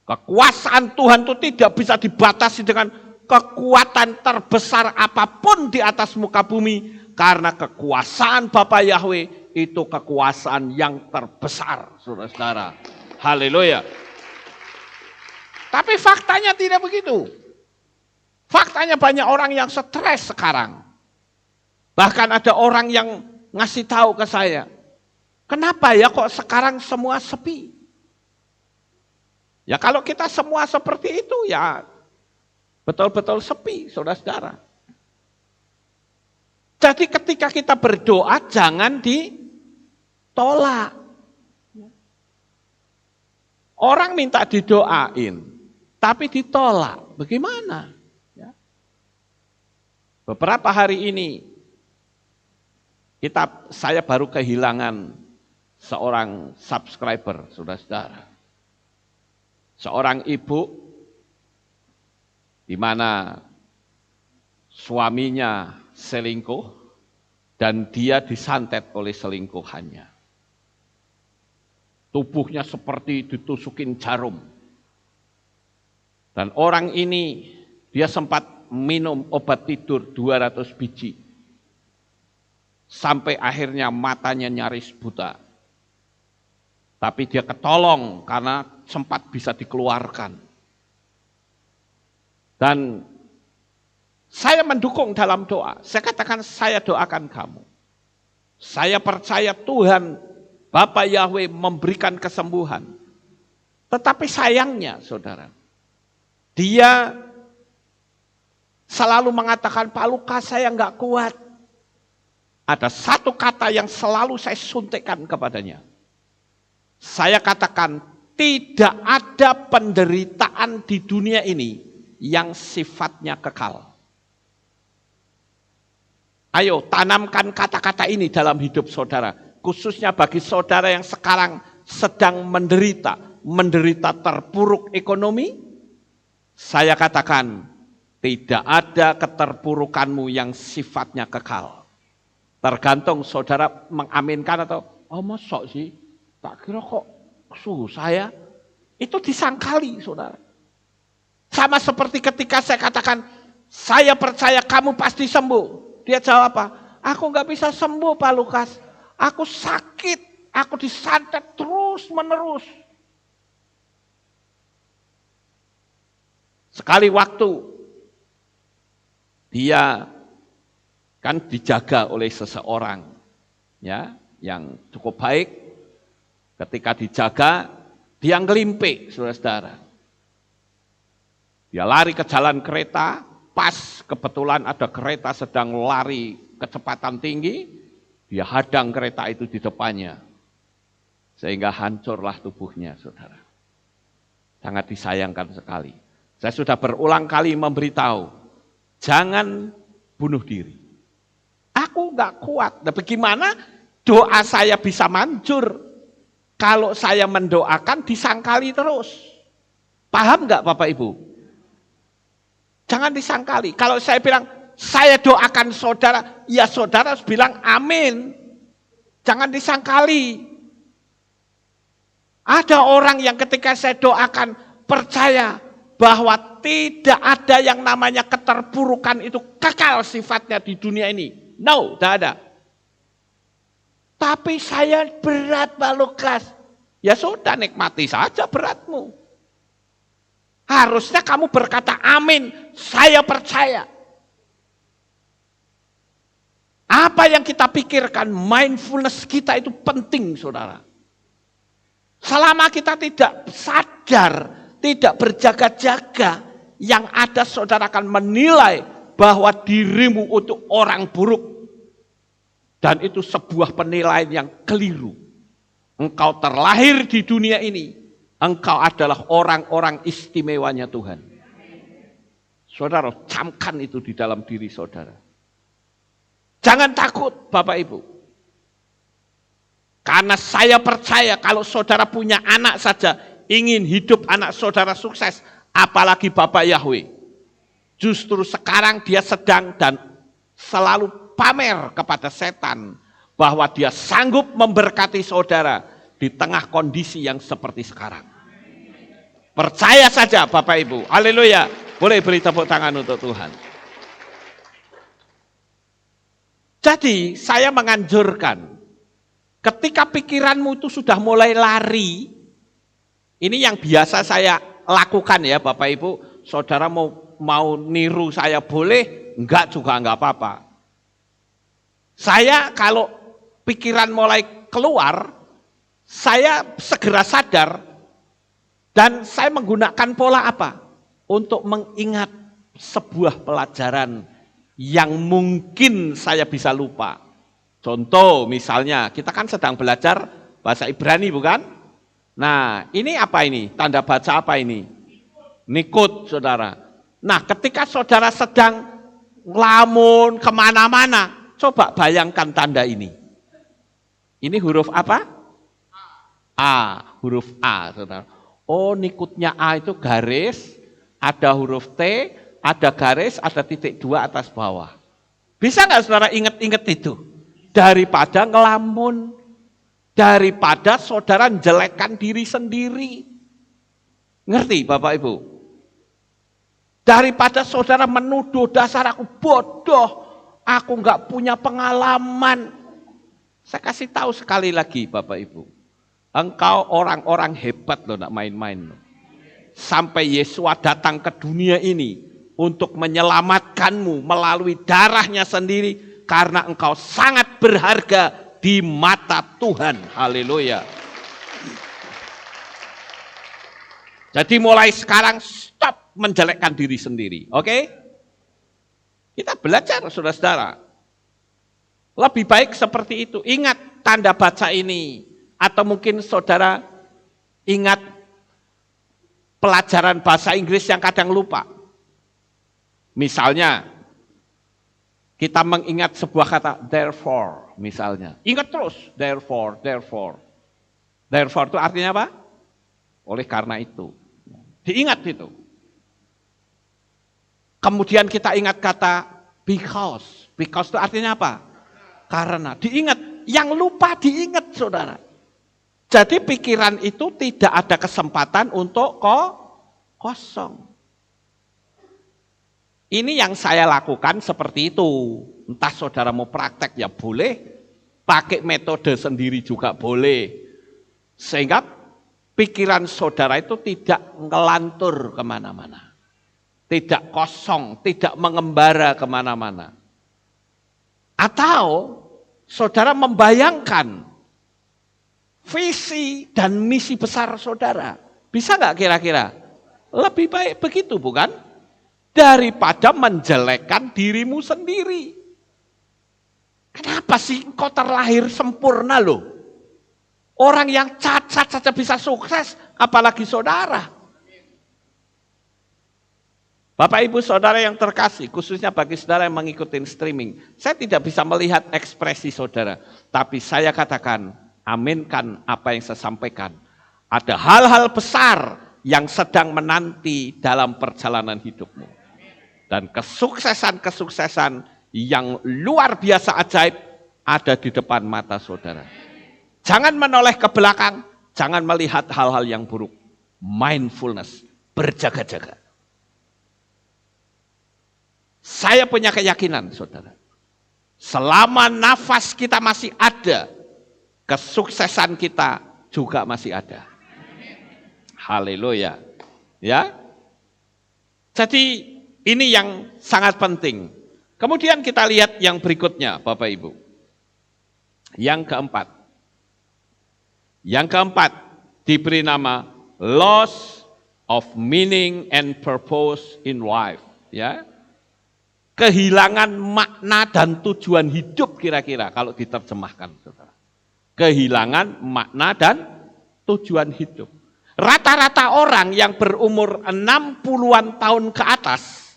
Kekuasaan Tuhan itu tidak bisa dibatasi dengan kekuatan terbesar apapun di atas muka bumi, karena kekuasaan Bapa Yahweh itu kekuasaan yang terbesar, saudara-saudara. Haleluya. Tapi faktanya tidak begitu. Faktanya banyak orang yang stres sekarang. Bahkan ada orang yang ngasih tahu ke saya, kenapa ya kok sekarang semua sepi? Ya kalau kita semua seperti itu ya betul-betul sepi, saudara-saudara. Jadi ketika kita berdoa jangan ditolak. Orang minta didoain, tapi ditolak. Bagaimana? Ya. Beberapa hari ini saya baru kehilangan seorang subscriber, saudara-saudara. Seorang ibu di mana suaminya selingkuh dan dia disantet oleh selingkuhannya. Tubuhnya seperti ditusukin jarum. Dan orang ini dia sempat minum obat tidur 200 biji. Sampai akhirnya matanya nyaris buta. Tapi dia ketolong karena sempat bisa dikeluarkan. Dan saya mendukung dalam doa. Saya katakan saya doakan kamu. Saya percaya Tuhan Bapa Yahweh memberikan kesembuhan. Tetapi sayangnya saudara, dia selalu mengatakan, Pak Lukas saya enggak kuat. Ada satu kata yang selalu saya suntikkan kepadanya. Saya katakan, tidak ada penderitaan di dunia ini yang sifatnya kekal. Ayo tanamkan kata-kata ini dalam hidup saudara. Khususnya bagi saudara yang sekarang sedang menderita terpuruk ekonomi. Saya katakan, tidak ada keterpurukanmu yang sifatnya kekal. Tergantung saudara mengaminkan atau, oh masa sih, tak kira kok susah ya. Itu disangkali saudara. Sama seperti ketika saya katakan, saya percaya kamu pasti sembuh. Dia jawab apa? Aku nggak bisa sembuh Pak Lukas. Aku sakit, aku disantet terus menerus. Sekali waktu dia kan dijaga oleh seseorang ya yang cukup baik. Ketika dijaga dia ngelimpik saudara-saudara. Dia lari ke jalan kereta, pas kebetulan ada kereta sedang lari kecepatan tinggi, dia hadang kereta itu di depannya. Sehingga hancurlah tubuhnya saudara. Sangat disayangkan sekali. Saya sudah berulang kali memberitahu, jangan bunuh diri. Aku enggak kuat. Nah, bagaimana doa saya bisa manjur kalau saya mendoakan disangkali terus? Paham enggak Bapak Ibu? Jangan disangkali. Kalau saya bilang, saya doakan saudara, ya saudara harus bilang amin. Jangan disangkali. Ada orang yang ketika saya doakan percaya bahwa tidak ada yang namanya keterpurukan itu kekal sifatnya di dunia ini. No, tidak ada. Tapi saya berat Pak Lukas. Ya sudah nikmati saja beratmu. Harusnya kamu berkata amin, saya percaya. Apa yang kita pikirkan, mindfulness kita itu penting saudara. Selama kita tidak sadar, tidak berjaga-jaga, yang ada saudara akan menilai bahwa dirimu untuk orang buruk. Dan itu sebuah penilaian yang keliru. Engkau terlahir di dunia ini, engkau adalah orang-orang istimewanya Tuhan. Saudara, camkan itu di dalam diri saudara. Jangan takut Bapak Ibu. Karena saya percaya kalau saudara punya anak saja, ingin hidup anak saudara sukses, apalagi Bapak Yahweh. Justru sekarang dia sedang dan selalu pamer kepada setan bahwa dia sanggup memberkati saudara di tengah kondisi yang seperti sekarang. Percaya saja Bapak Ibu. Haleluya. Boleh beri tepuk tangan untuk Tuhan. Jadi saya menganjurkan, ketika pikiranmu itu sudah mulai lari, ini yang biasa saya lakukan ya Bapak Ibu, saudara mau niru saya boleh, enggak juga enggak apa-apa. Saya kalau pikiran mulai keluar, saya segera sadar dan saya menggunakan pola apa? Untuk mengingat sebuah pelajaran yang mungkin saya bisa lupa. Contoh misalnya, kita kan sedang belajar bahasa Ibrani bukan? Nah ini apa ini? Tanda baca apa ini? Nikut saudara. Nah ketika saudara sedang ngelamun kemana-mana, coba bayangkan tanda ini. Ini huruf apa? A, huruf A saudara. Oh nikutnya A itu garis, ada huruf T, ada garis, ada titik 2 atas bawah. Bisa nggak saudara ingat-ingat itu? Daripada ngelamun, daripada saudara menjelekkan diri sendiri. Ngerti Bapak Ibu? Daripada saudara menuduh dasar aku bodoh, aku nggak punya pengalaman. Saya kasih tahu sekali lagi Bapak Ibu, engkau orang-orang hebat loh, nak main-main loh. Sampai Yesua datang ke dunia ini untuk menyelamatkanmu melalui darahnya sendiri, karena engkau sangat berharga di mata Tuhan. Haleluya. Jadi mulai sekarang stop menjelekkan diri sendiri, oke? Kita belajar saudara-saudara. Lebih baik seperti itu. Ingat tanda baca ini. Atau mungkin saudara ingat pelajaran bahasa Inggris yang kadang lupa. Misalnya, kita mengingat sebuah kata therefore misalnya. Ingat terus, therefore, therefore. Therefore itu artinya apa? Oleh karena itu. Diingat itu. Kemudian kita ingat kata because. Because itu artinya apa? Karena. Diingat. Yang lupa diingat saudara. Jadi pikiran itu tidak ada kesempatan untuk kosong. Ini yang saya lakukan seperti itu. Entah saudara mau praktek ya boleh. Pakai metode sendiri juga boleh. Sehingga pikiran saudara itu tidak ngelantur kemana-mana. Tidak kosong, tidak mengembara kemana-mana. Atau saudara membayangkan visi dan misi besar saudara. Bisa nggak kira-kira? Lebih baik begitu bukan? Daripada menjelekkan dirimu sendiri. Kenapa sih engkau terlahir sempurna loh? Orang yang cacat saja bisa sukses, apalagi saudara. Bapak Ibu Saudara yang terkasih, khususnya bagi saudara yang mengikuti streaming, saya tidak bisa melihat ekspresi saudara, tapi saya katakan, aminkan apa yang saya sampaikan. Ada hal-hal besar yang sedang menanti dalam perjalanan hidupmu. Dan kesuksesan-kesuksesan yang luar biasa ajaib ada di depan mata saudara. Jangan menoleh ke belakang, jangan melihat hal-hal yang buruk. Mindfulness, berjaga-jaga. Saya punya keyakinan, saudara. Selama nafas kita masih ada, kesuksesan kita juga masih ada. Haleluya. Ya. Jadi ini yang sangat penting. Kemudian kita lihat yang berikutnya, Bapak Ibu. Yang keempat. Yang keempat diberi nama loss of meaning and purpose in life. Ya. Kehilangan makna dan tujuan hidup kira-kira kalau diterjemahkan. Saudara. Kehilangan makna dan tujuan hidup. Rata-rata orang yang berumur 60-an tahun ke atas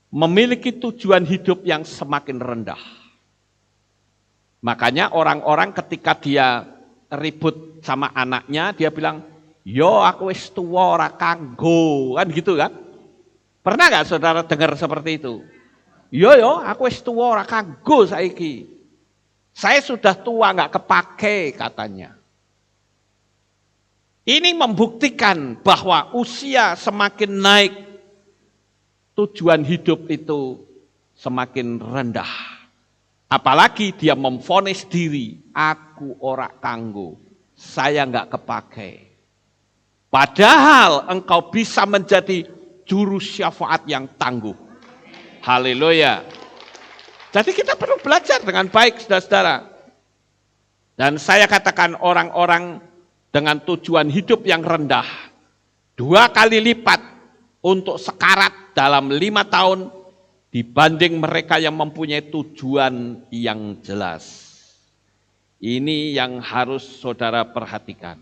memiliki tujuan hidup yang semakin rendah. Makanya orang-orang ketika dia ribut sama anaknya, dia bilang, yo aku wis tuwa ora kanggo, kan gitu kan? Pernah gak saudara dengar seperti itu? Yo aku wis tuwa ora kanggo saiki. Saya sudah tua gak kepake katanya. Ini membuktikan bahwa usia semakin naik, tujuan hidup itu semakin rendah. Apalagi dia memvonis diri, aku ora kanggo, saya gak kepake. Padahal engkau bisa menjadi juru syafaat yang tangguh. Haleluya. Jadi kita perlu belajar dengan baik, saudara-saudara. Dan saya katakan orang-orang dengan tujuan hidup yang rendah, 2 kali lipat untuk sekarat dalam 5 tahun dibanding mereka yang mempunyai tujuan yang jelas. Ini yang harus saudara perhatikan.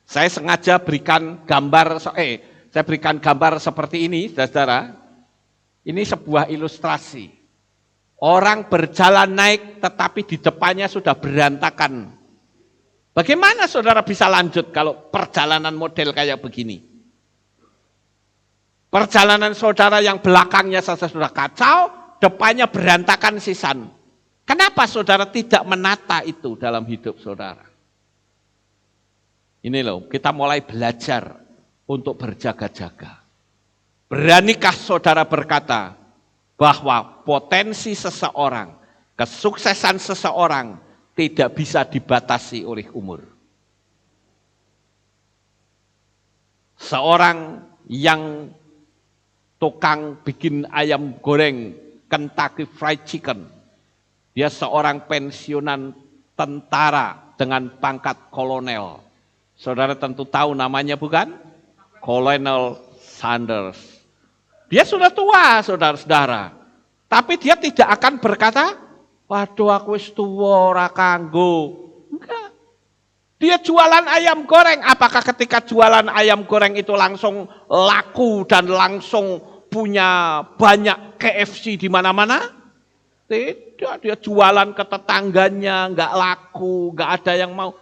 Saya sengaja berikan gambar, saya berikan gambar seperti ini, saudara. Ini sebuah ilustrasi. Orang berjalan naik tetapi di depannya sudah berantakan. Bagaimana saudara bisa lanjut kalau perjalanan model kayak begini? Perjalanan saudara yang belakangnya saja sudah kacau, depannya berantakan sisan. Kenapa saudara tidak menata itu dalam hidup saudara? Ini loh, kita mulai belajar untuk berjaga-jaga. Beranikah saudara berkata bahwa potensi seseorang, kesuksesan seseorang tidak bisa dibatasi oleh umur? Seorang yang tukang bikin ayam goreng Kentucky Fried Chicken, dia seorang pensiunan tentara dengan pangkat kolonel. Saudara tentu tahu namanya bukan? Kolonel Sanders. Dia sudah tua, saudara-saudara. Tapi dia tidak akan berkata, waduh aku wis tuwa ora kanggo. Enggak. Dia jualan ayam goreng. Apakah ketika jualan ayam goreng itu langsung laku dan langsung punya banyak KFC di mana-mana? Tidak, dia jualan ke tetangganya, enggak laku, enggak ada yang mau.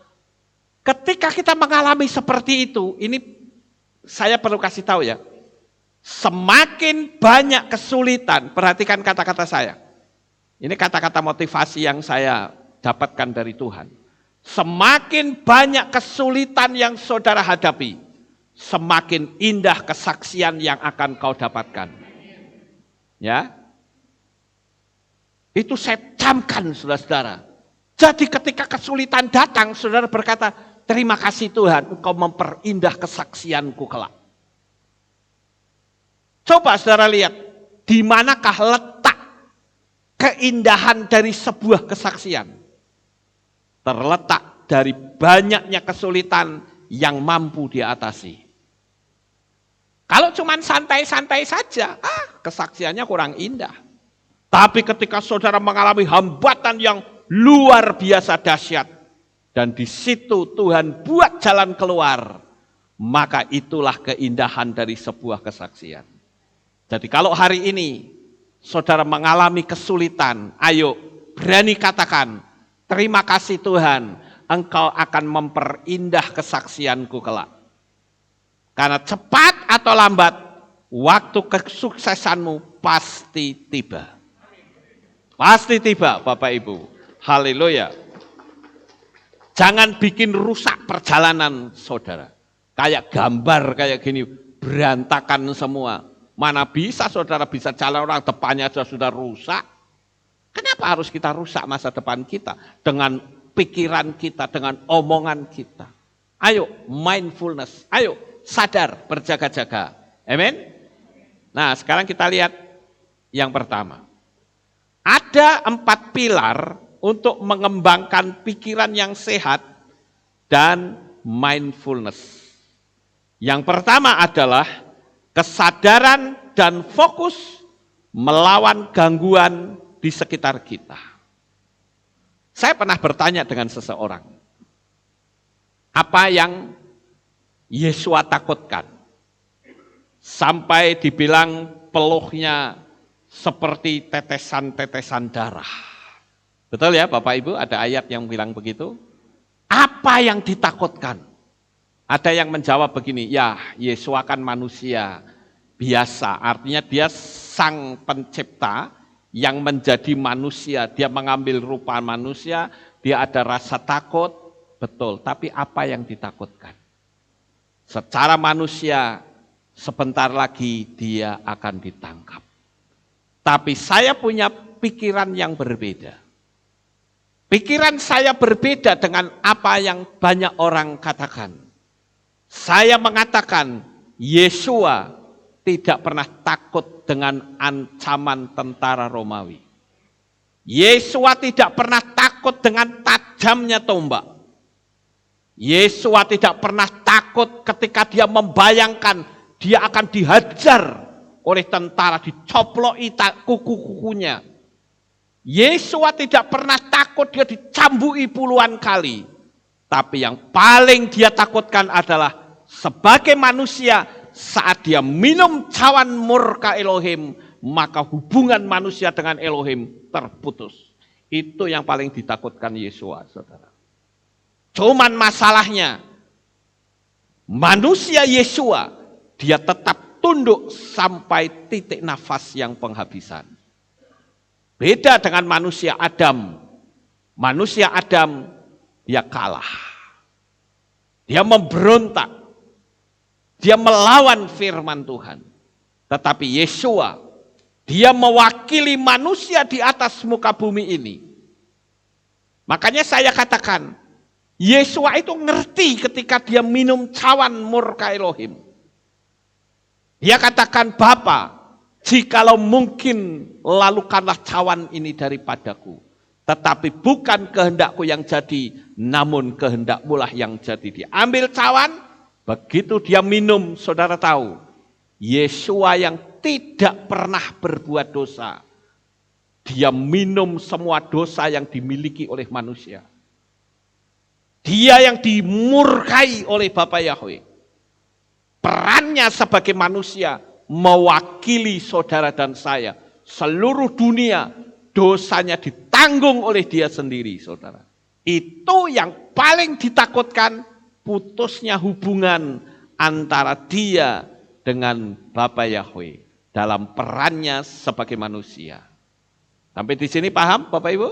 Ketika kita mengalami seperti itu, ini saya perlu kasih tahu ya. Semakin banyak kesulitan, perhatikan kata-kata saya. Ini kata-kata motivasi yang saya dapatkan dari Tuhan. Semakin banyak kesulitan yang saudara hadapi, semakin indah kesaksian yang akan kau dapatkan. Ya, itu saya camkan saudara-saudara. Jadi ketika kesulitan datang, saudara berkata, terima kasih Tuhan, engkau memperindah kesaksianku kelak. Coba saudara lihat, di manakah letak keindahan dari sebuah kesaksian? Terletak dari banyaknya kesulitan yang mampu diatasi. Kalau cuma santai-santai saja, kesaksiannya kurang indah. Tapi ketika saudara mengalami hambatan yang luar biasa dahsyat, dan di situ Tuhan buat jalan keluar, maka itulah keindahan dari sebuah kesaksian. Jadi kalau hari ini saudara mengalami kesulitan, ayo berani katakan, terima kasih Tuhan, engkau akan memperindah kesaksianku kelak. Karena cepat atau lambat, waktu kesuksesanmu pasti tiba. Pasti tiba Bapak Ibu. Haleluya. Jangan bikin rusak perjalanan saudara. Kayak gambar kayak gini, berantakan semua. Mana bisa saudara bisa jalan, orang depannya sudah rusak. Kenapa harus kita rusak masa depan kita? Dengan pikiran kita, dengan omongan kita. Ayo mindfulness, ayo sadar, berjaga-jaga. Amin. Nah sekarang kita lihat yang pertama. Ada 4 pilar untuk mengembangkan pikiran yang sehat dan mindfulness. Yang pertama adalah kesadaran dan fokus melawan gangguan di sekitar kita. Saya pernah bertanya dengan seseorang, apa yang Yesua takutkan? Sampai dibilang peluhnya seperti tetesan-tetesan darah. Betul ya Bapak Ibu, ada ayat yang bilang begitu. Apa yang ditakutkan? Ada yang menjawab begini, ya Yesua kan manusia biasa, artinya dia sang pencipta yang menjadi manusia, dia mengambil rupa manusia, dia ada rasa takut, betul, tapi apa yang ditakutkan? Secara manusia, sebentar lagi dia akan ditangkap. Tapi saya punya pikiran yang berbeda. Pikiran saya berbeda dengan apa yang banyak orang katakan. Saya mengatakan, Yesua tidak pernah takut dengan ancaman tentara Romawi. Yesua tidak pernah takut dengan tajamnya tombak. Yesua tidak pernah takut ketika dia membayangkan dia akan dihajar oleh tentara, dicoploki kuku-kukunya. Yesua tidak pernah takut dia dicambui puluhan kali. Tapi yang paling dia takutkan adalah sebagai manusia, saat dia minum cawan murka Elohim, maka hubungan manusia dengan Elohim terputus. Itu yang paling ditakutkan Yesua, saudara. Cuman masalahnya, manusia Yesua, dia tetap tunduk sampai titik nafas yang penghabisan. Beda dengan manusia Adam. Manusia Adam, dia kalah. Dia memberontak. Dia melawan firman Tuhan. Tetapi Yeshua, dia mewakili manusia di atas muka bumi ini. Makanya saya katakan, Yeshua itu ngerti ketika dia minum cawan murka Elohim. Dia katakan, Bapa, jikalau mungkin lalukanlah cawan ini daripadaku. Tetapi bukan kehendakku yang jadi, namun kehendakmu lah yang jadi. Diambil cawan, begitu dia minum, saudara tahu, Yeshua yang tidak pernah berbuat dosa, dia minum semua dosa yang dimiliki oleh manusia. Dia yang dimurkai oleh Bapa Yahweh. Perannya sebagai manusia mewakili saudara dan saya. Seluruh dunia dosanya ditanggung oleh dia sendiri, saudara. Itu yang paling ditakutkan, putusnya hubungan antara dia dengan Bapa Yahweh dalam perannya sebagai manusia. Sampai di sini paham Bapak Ibu?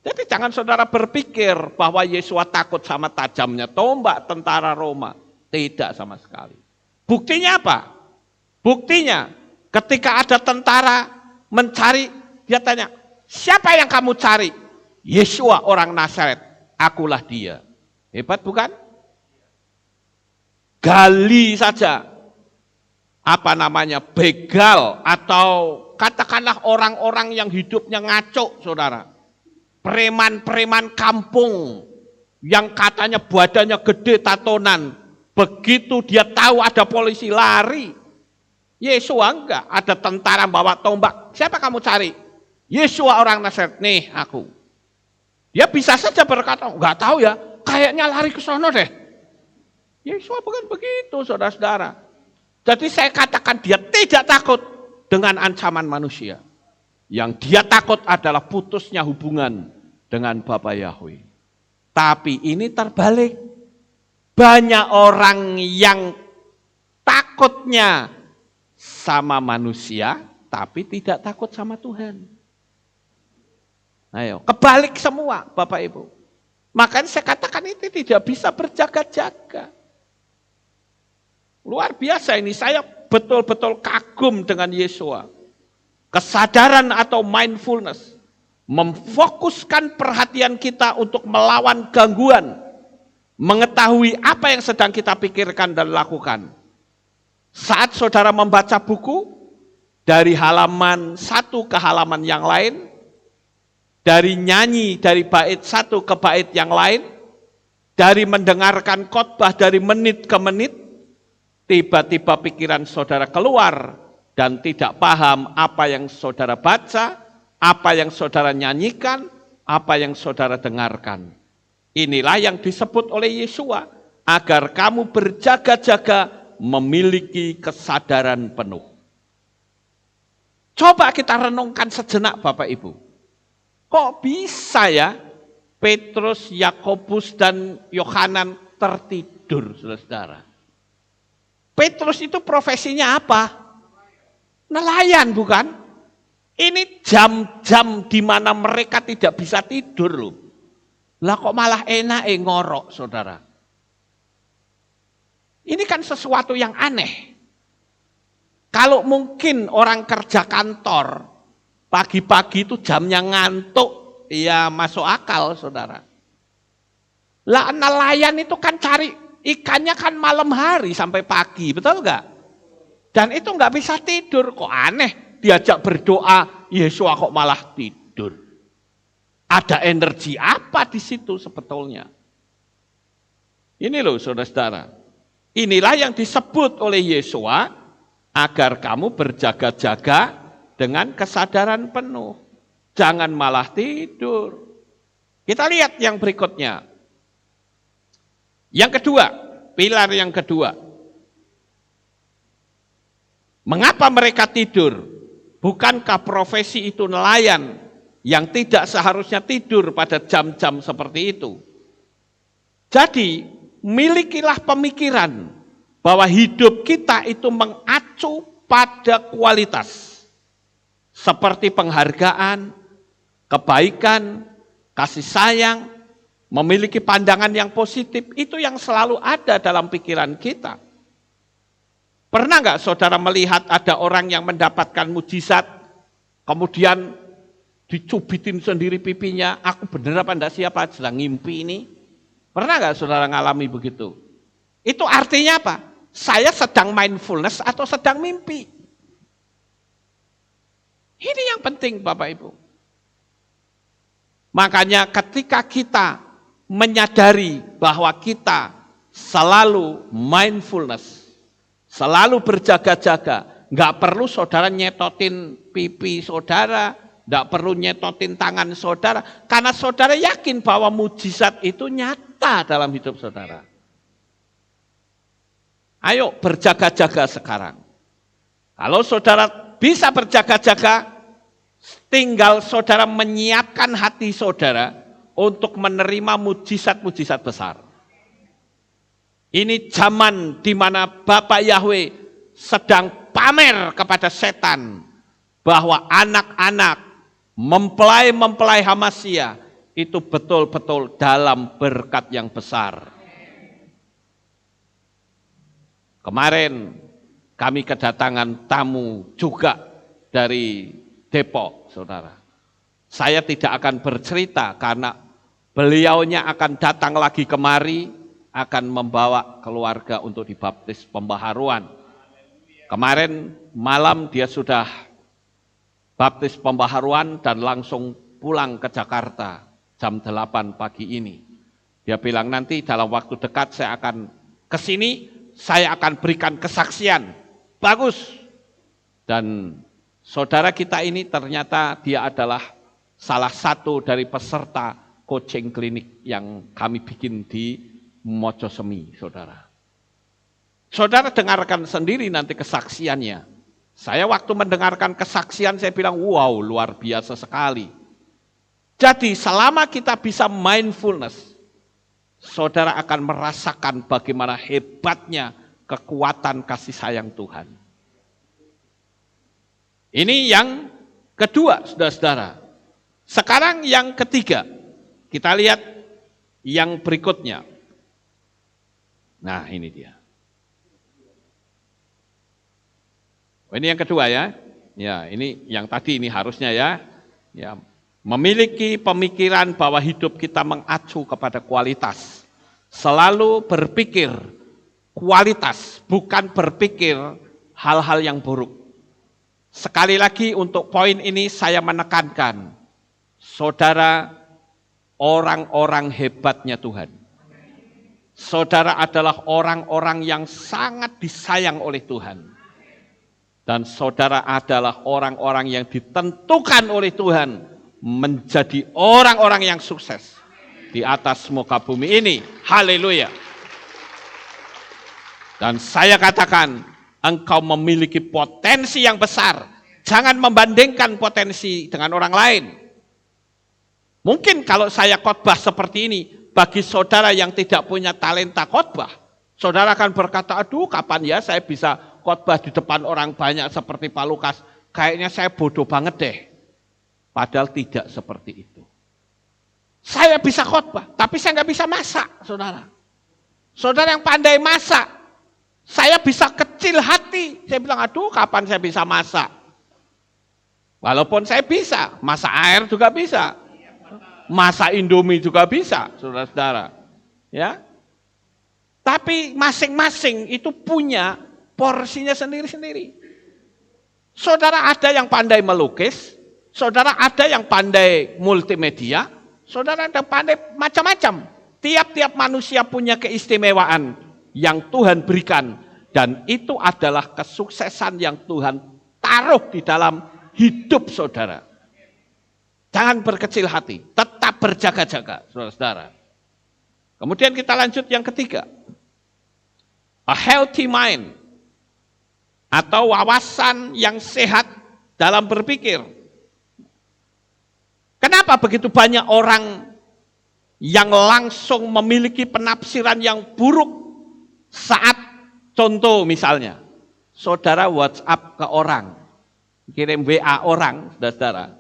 Jadi jangan saudara berpikir bahwa Yeshua takut sama tajamnya tombak tentara Roma. Tidak sama sekali. Buktinya apa? Buktinya ketika ada tentara mencari, dia tanya, siapa yang kamu cari? Yeshua orang Nazaret, akulah dia. Hebat bukan? Gali saja, begal atau katakanlah orang-orang yang hidupnya ngaco, saudara. Preman-preman kampung yang katanya badannya gede tatonan. Begitu dia tahu ada polisi lari. Yeshua enggak, ada tentara bawa tombak. Siapa kamu cari? Yeshua orang Nazaret, nih aku. Dia bisa saja berkata, enggak tahu ya, kayaknya lari ke sono deh. Yeshua bukan begitu, saudara-saudara. Jadi saya katakan dia tidak takut dengan ancaman manusia. Yang dia takut adalah putusnya hubungan dengan Bapa Yahweh. Tapi ini terbalik. Banyak orang yang takutnya sama manusia, tapi tidak takut sama Tuhan. Ayo, kebalik semua Bapak Ibu. Makanya saya katakan itu tidak bisa berjaga-jaga. Luar biasa ini, saya betul-betul kagum dengan Yeshua. Kesadaran atau mindfulness, memfokuskan perhatian kita untuk melawan gangguan, mengetahui apa yang sedang kita pikirkan dan lakukan. Saat saudara membaca buku, dari halaman satu ke halaman yang lain, dari nyanyi dari bait satu ke bait yang lain, dari mendengarkan khotbah dari menit ke menit, tiba-tiba pikiran saudara keluar dan tidak paham apa yang saudara baca, apa yang saudara nyanyikan, apa yang saudara dengarkan. Inilah yang disebut oleh Yeshua, agar kamu berjaga-jaga memiliki kesadaran penuh. Coba kita renungkan sejenak Bapak Ibu. Kok bisa ya Petrus, Yakobus, dan Yohanan tertidur, saudara? Petrus itu profesinya apa? Nelayan bukan? Ini jam-jam di mana mereka tidak bisa tidur loh. Lah kok malah enak ngorok, saudara? Ini kan sesuatu yang aneh. Kalau mungkin orang kerja kantor, pagi-pagi itu jamnya ngantuk, ya masuk akal, saudara. Lah nelayan itu kan cari ikannya kan malam hari sampai pagi, betul enggak? Dan itu enggak bisa tidur, kok aneh. Diajak berdoa, Yeshua kok malah tidur. Ada energi apa di situ sebetulnya? Ini loh saudara-saudara. Inilah yang disebut oleh Yeshua, agar kamu berjaga-jaga dengan kesadaran penuh. Jangan malah tidur. Kita lihat yang berikutnya. Yang kedua, pilar yang kedua. Mengapa mereka tidur? Bukankah profesi itu nelayan yang tidak seharusnya tidur pada jam-jam seperti itu? Jadi, milikilah pemikiran bahwa hidup kita itu mengacu pada kualitas. Seperti penghargaan, kebaikan, kasih sayang, memiliki pandangan yang positif, itu yang selalu ada dalam pikiran kita. Pernah nggak saudara melihat ada orang yang mendapatkan mujizat, kemudian dicubitin sendiri pipinya, aku bener apa enggak, siapa sedang ngimpi ini? Pernah nggak saudara ngalami begitu? Itu artinya apa? Saya sedang mindfulness atau sedang mimpi? Ini yang penting Bapak Ibu. Makanya ketika kita menyadari bahwa kita selalu mindfulness, selalu berjaga-jaga, nggak perlu saudara nyetotin pipi saudara, nggak perlu nyetotin tangan saudara, karena saudara yakin bahwa mujizat itu nyata dalam hidup saudara. Ayo berjaga-jaga sekarang. Kalau saudara bisa berjaga-jaga, tinggal saudara menyiapkan hati saudara untuk menerima mujizat-mujizat besar. Ini zaman di mana Bapak Yahweh sedang pamer kepada setan bahwa anak-anak mempelai-mempelai Hamasya itu betul-betul dalam berkat yang besar. Kemarin kami kedatangan tamu juga dari Depok, saudara. Saya tidak akan bercerita karena beliaunya akan datang lagi kemari, akan membawa keluarga untuk dibaptis pembaharuan. Kemarin malam dia sudah baptis pembaharuan dan langsung pulang ke Jakarta jam 8 pagi ini. Dia bilang nanti dalam waktu dekat saya akan ke sini, saya akan berikan kesaksian. Bagus. Dan saudara kita ini ternyata dia adalah salah satu dari peserta coaching klinik yang kami bikin di Mojosemi, saudara. Saudara dengarkan sendiri nanti kesaksiannya. Saya waktu mendengarkan kesaksian saya bilang, wow, luar biasa sekali. Jadi selama kita bisa mindfulness, saudara akan merasakan bagaimana hebatnya kekuatan kasih sayang Tuhan. Ini yang kedua, saudara-saudara. Sekarang yang ketiga, kita lihat yang berikutnya. Nah, ini dia. Ini yang kedua ya. Ya, ini yang tadi ini harusnya ya. Ya, memiliki pemikiran bahwa hidup kita mengacu kepada kualitas. Selalu berpikir kualitas, bukan berpikir hal-hal yang buruk. Sekali lagi untuk poin ini saya menekankan, saudara orang-orang hebatnya Tuhan. Saudara adalah orang-orang yang sangat disayang oleh Tuhan. Dan saudara adalah orang-orang yang ditentukan oleh Tuhan menjadi orang-orang yang sukses di atas muka bumi ini. Haleluya. Dan saya katakan, engkau memiliki potensi yang besar. Jangan membandingkan potensi dengan orang lain. Mungkin kalau saya khotbah seperti ini, bagi saudara yang tidak punya talenta khotbah, saudara akan berkata, aduh kapan ya saya bisa khotbah di depan orang banyak seperti Pak Lukas. Kayaknya saya bodoh banget deh. Padahal tidak seperti itu. Saya bisa khotbah, tapi saya nggak bisa masak, saudara. Saudara yang pandai masak, saya bisa kecil hati. Saya bilang, aduh kapan saya bisa masak. Walaupun saya bisa, masak air juga bisa. Masak Indomie juga bisa, saudara-saudara. Ya. Tapi masing-masing itu punya porsinya sendiri-sendiri. Saudara ada yang pandai melukis, saudara ada yang pandai multimedia, saudara ada yang pandai macam-macam. Tiap-tiap manusia punya keistimewaan yang Tuhan berikan. Dan itu adalah kesuksesan yang Tuhan taruh di dalam hidup saudara. Jangan berkecil hati, tetap berjaga-jaga, saudara-saudara. Kemudian kita lanjut yang ketiga. A healthy mind. Atau wawasan yang sehat dalam berpikir. Kenapa begitu banyak orang yang langsung memiliki penafsiran yang buruk saat contoh misalnya, saudara WhatsApp ke orang, kirim WA orang, saudara,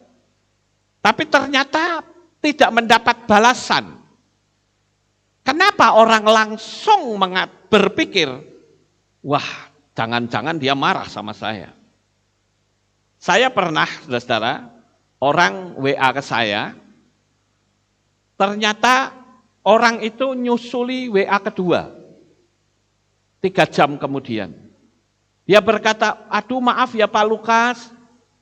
tapi ternyata tidak mendapat balasan. Kenapa orang langsung berpikir, wah Jangan-jangan dia marah sama saya. Saya pernah, saudara, orang WA ke saya, ternyata orang itu nyusuli WA kedua, 3 jam kemudian. Dia berkata, aduh maaf ya Pak Lukas,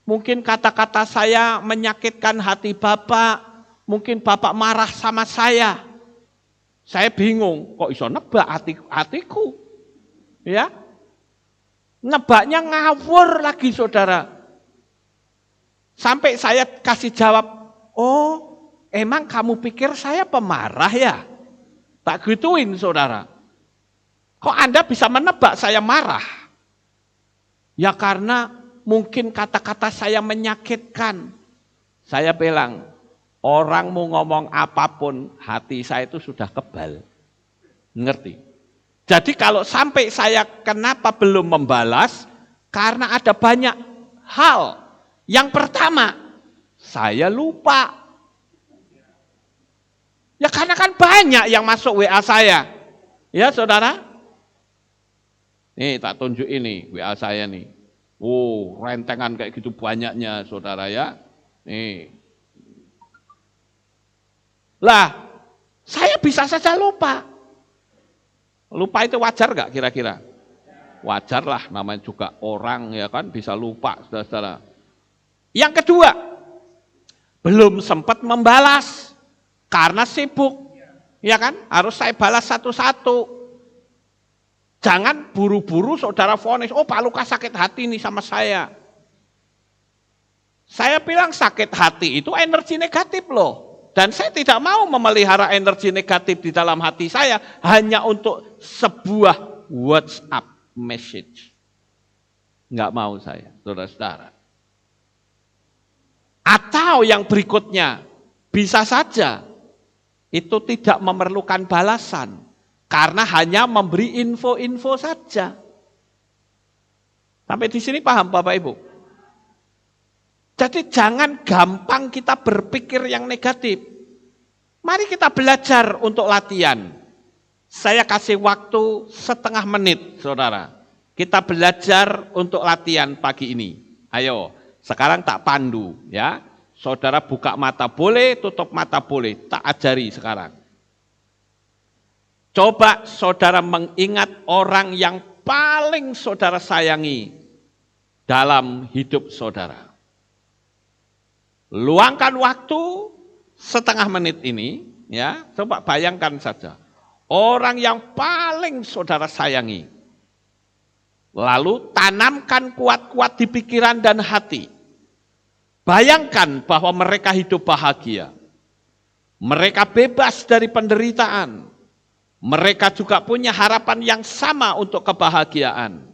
mungkin kata-kata saya menyakitkan hati Bapak, mungkin Bapak marah sama saya. Saya bingung, kok iso nebak hatiku? Ya, nebaknya ngawur lagi saudara. Sampai saya kasih jawab, oh emang kamu pikir saya pemarah ya? Tak gituin saudara. Kok Anda bisa menebak saya marah? Ya karena mungkin kata-kata saya menyakitkan. Saya bilang, orang mau ngomong apapun, hati saya itu sudah kebal. Ngerti? Jadi kalau sampai saya kenapa belum membalas, karena ada banyak hal. Yang pertama, saya lupa. Ya karena kan banyak yang masuk WA saya. Ya saudara. Nih tak tunjuk ini WA saya nih. Oh rentengan kayak gitu banyaknya saudara ya. Nih. Lah, saya bisa saja lupa. Lupa itu wajar gak kira-kira? Wajar lah, namanya juga orang ya kan, bisa lupa saudara-saudara. Yang kedua, belum sempat membalas karena sibuk. Ya kan, harus saya balas satu-satu. Jangan buru-buru saudara vonis, oh Pak Lukas sakit hati nih sama saya. Saya bilang sakit hati itu energi negatif loh. Dan saya tidak mau memelihara energi negatif di dalam hati saya hanya untuk sebuah WhatsApp message. Enggak mau saya, saudara-saudara. Atau yang berikutnya, bisa saja itu tidak memerlukan balasan karena hanya memberi info-info saja. Sampai di sini paham Bapak Ibu? Jadi jangan gampang kita berpikir yang negatif. Mari kita belajar untuk latihan. Saya kasih waktu setengah menit, saudara. Kita belajar untuk latihan pagi ini. Ayo, sekarang tak pandu, ya. Saudara buka mata boleh, tutup mata boleh. Tak ajari sekarang. Coba saudara mengingat orang yang paling saudara sayangi dalam hidup saudara. Luangkan waktu setengah menit ini, ya, coba bayangkan saja. Orang yang paling saudara sayangi. Lalu tanamkan kuat-kuat di pikiran dan hati. Bayangkan bahwa mereka hidup bahagia. Mereka bebas dari penderitaan. Mereka juga punya harapan yang sama untuk kebahagiaan.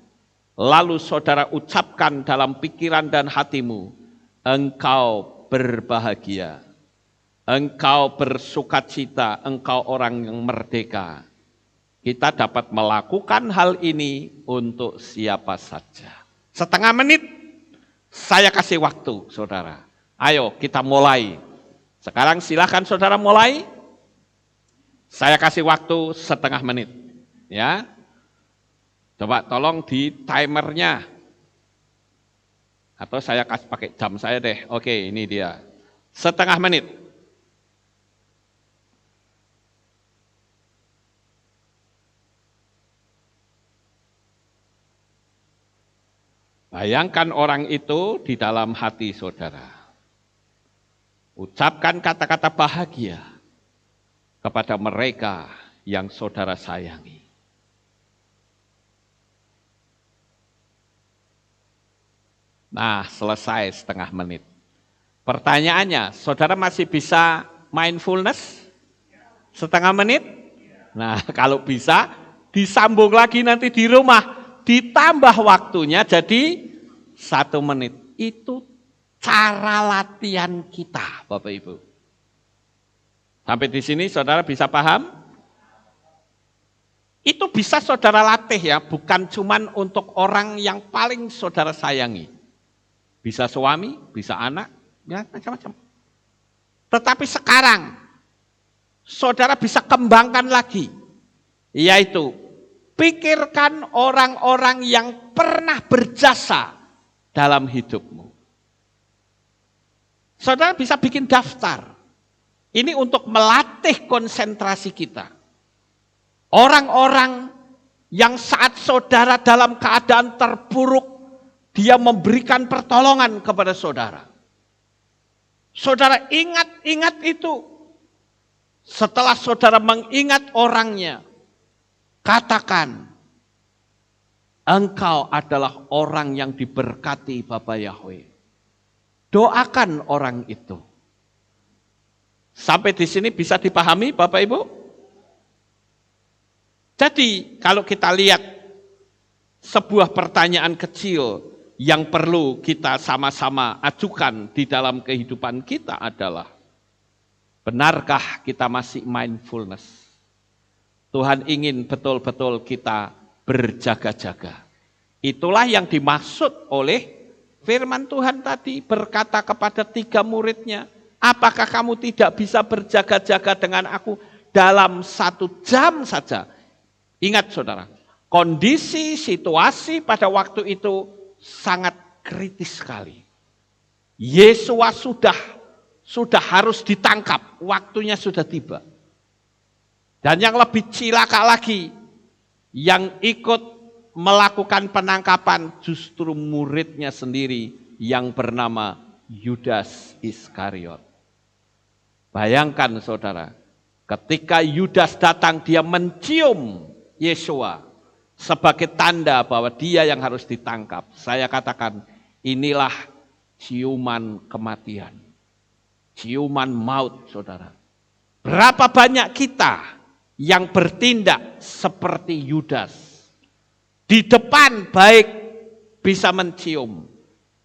Lalu saudara ucapkan dalam pikiran dan hatimu, engkau berbahagia, engkau bersukacita, engkau orang yang merdeka. Kita dapat melakukan hal ini untuk siapa saja. Setengah menit saya kasih waktu saudara. Ayo kita mulai. Sekarang silakan saudara mulai. Saya kasih waktu setengah menit. Ya. Coba tolong di timernya. Atau saya kasih pakai jam saya deh. Oke, ini dia. Setengah menit. Bayangkan orang itu di dalam hati saudara. Ucapkan kata-kata bahagia kepada mereka yang saudara sayangi. Nah, selesai setengah menit. Pertanyaannya, saudara masih bisa mindfulness? Setengah menit? Nah, kalau bisa, disambung lagi nanti di rumah. Ditambah waktunya jadi 1 menit. Itu cara latihan kita, Bapak Ibu. Sampai di sini saudara bisa paham? Itu bisa saudara latih ya, bukan cuman untuk orang yang paling saudara sayangi. Bisa suami, bisa anak, ya macam-macam. Tetapi sekarang, saudara bisa kembangkan lagi. Yaitu, pikirkan orang-orang yang pernah berjasa dalam hidupmu. Saudara bisa bikin daftar. Ini untuk melatih konsentrasi kita. Orang-orang yang saat saudara dalam keadaan terpuruk, dia memberikan pertolongan kepada saudara. Saudara ingat itu. Setelah saudara mengingat orangnya, katakan, engkau adalah orang yang diberkati Bapa Yahweh. Doakan orang itu. Sampai di sini bisa dipahami Bapak Ibu? Jadi kalau kita lihat sebuah pertanyaan kecil yang perlu kita sama-sama ajukan di dalam kehidupan kita adalah, benarkah kita masih mindfulness? Tuhan ingin betul-betul kita berjaga-jaga. Itulah yang dimaksud oleh firman Tuhan tadi, berkata kepada 3 muridnya, apakah kamu tidak bisa berjaga-jaga dengan aku dalam 1 jam saja? Ingat saudara, kondisi situasi pada waktu itu sangat kritis sekali. Yesua sudah harus ditangkap, waktunya sudah tiba. Dan yang lebih cilaka lagi, yang ikut melakukan penangkapan justru muridnya sendiri yang bernama Yudas Iskariot. Bayangkan saudara, ketika Yudas datang dia mencium Yesua sebagai tanda bahwa dia yang harus ditangkap. Saya katakan inilah ciuman kematian. Ciuman maut saudara. Berapa banyak kita yang bertindak seperti Yudas. Di depan baik bisa mencium,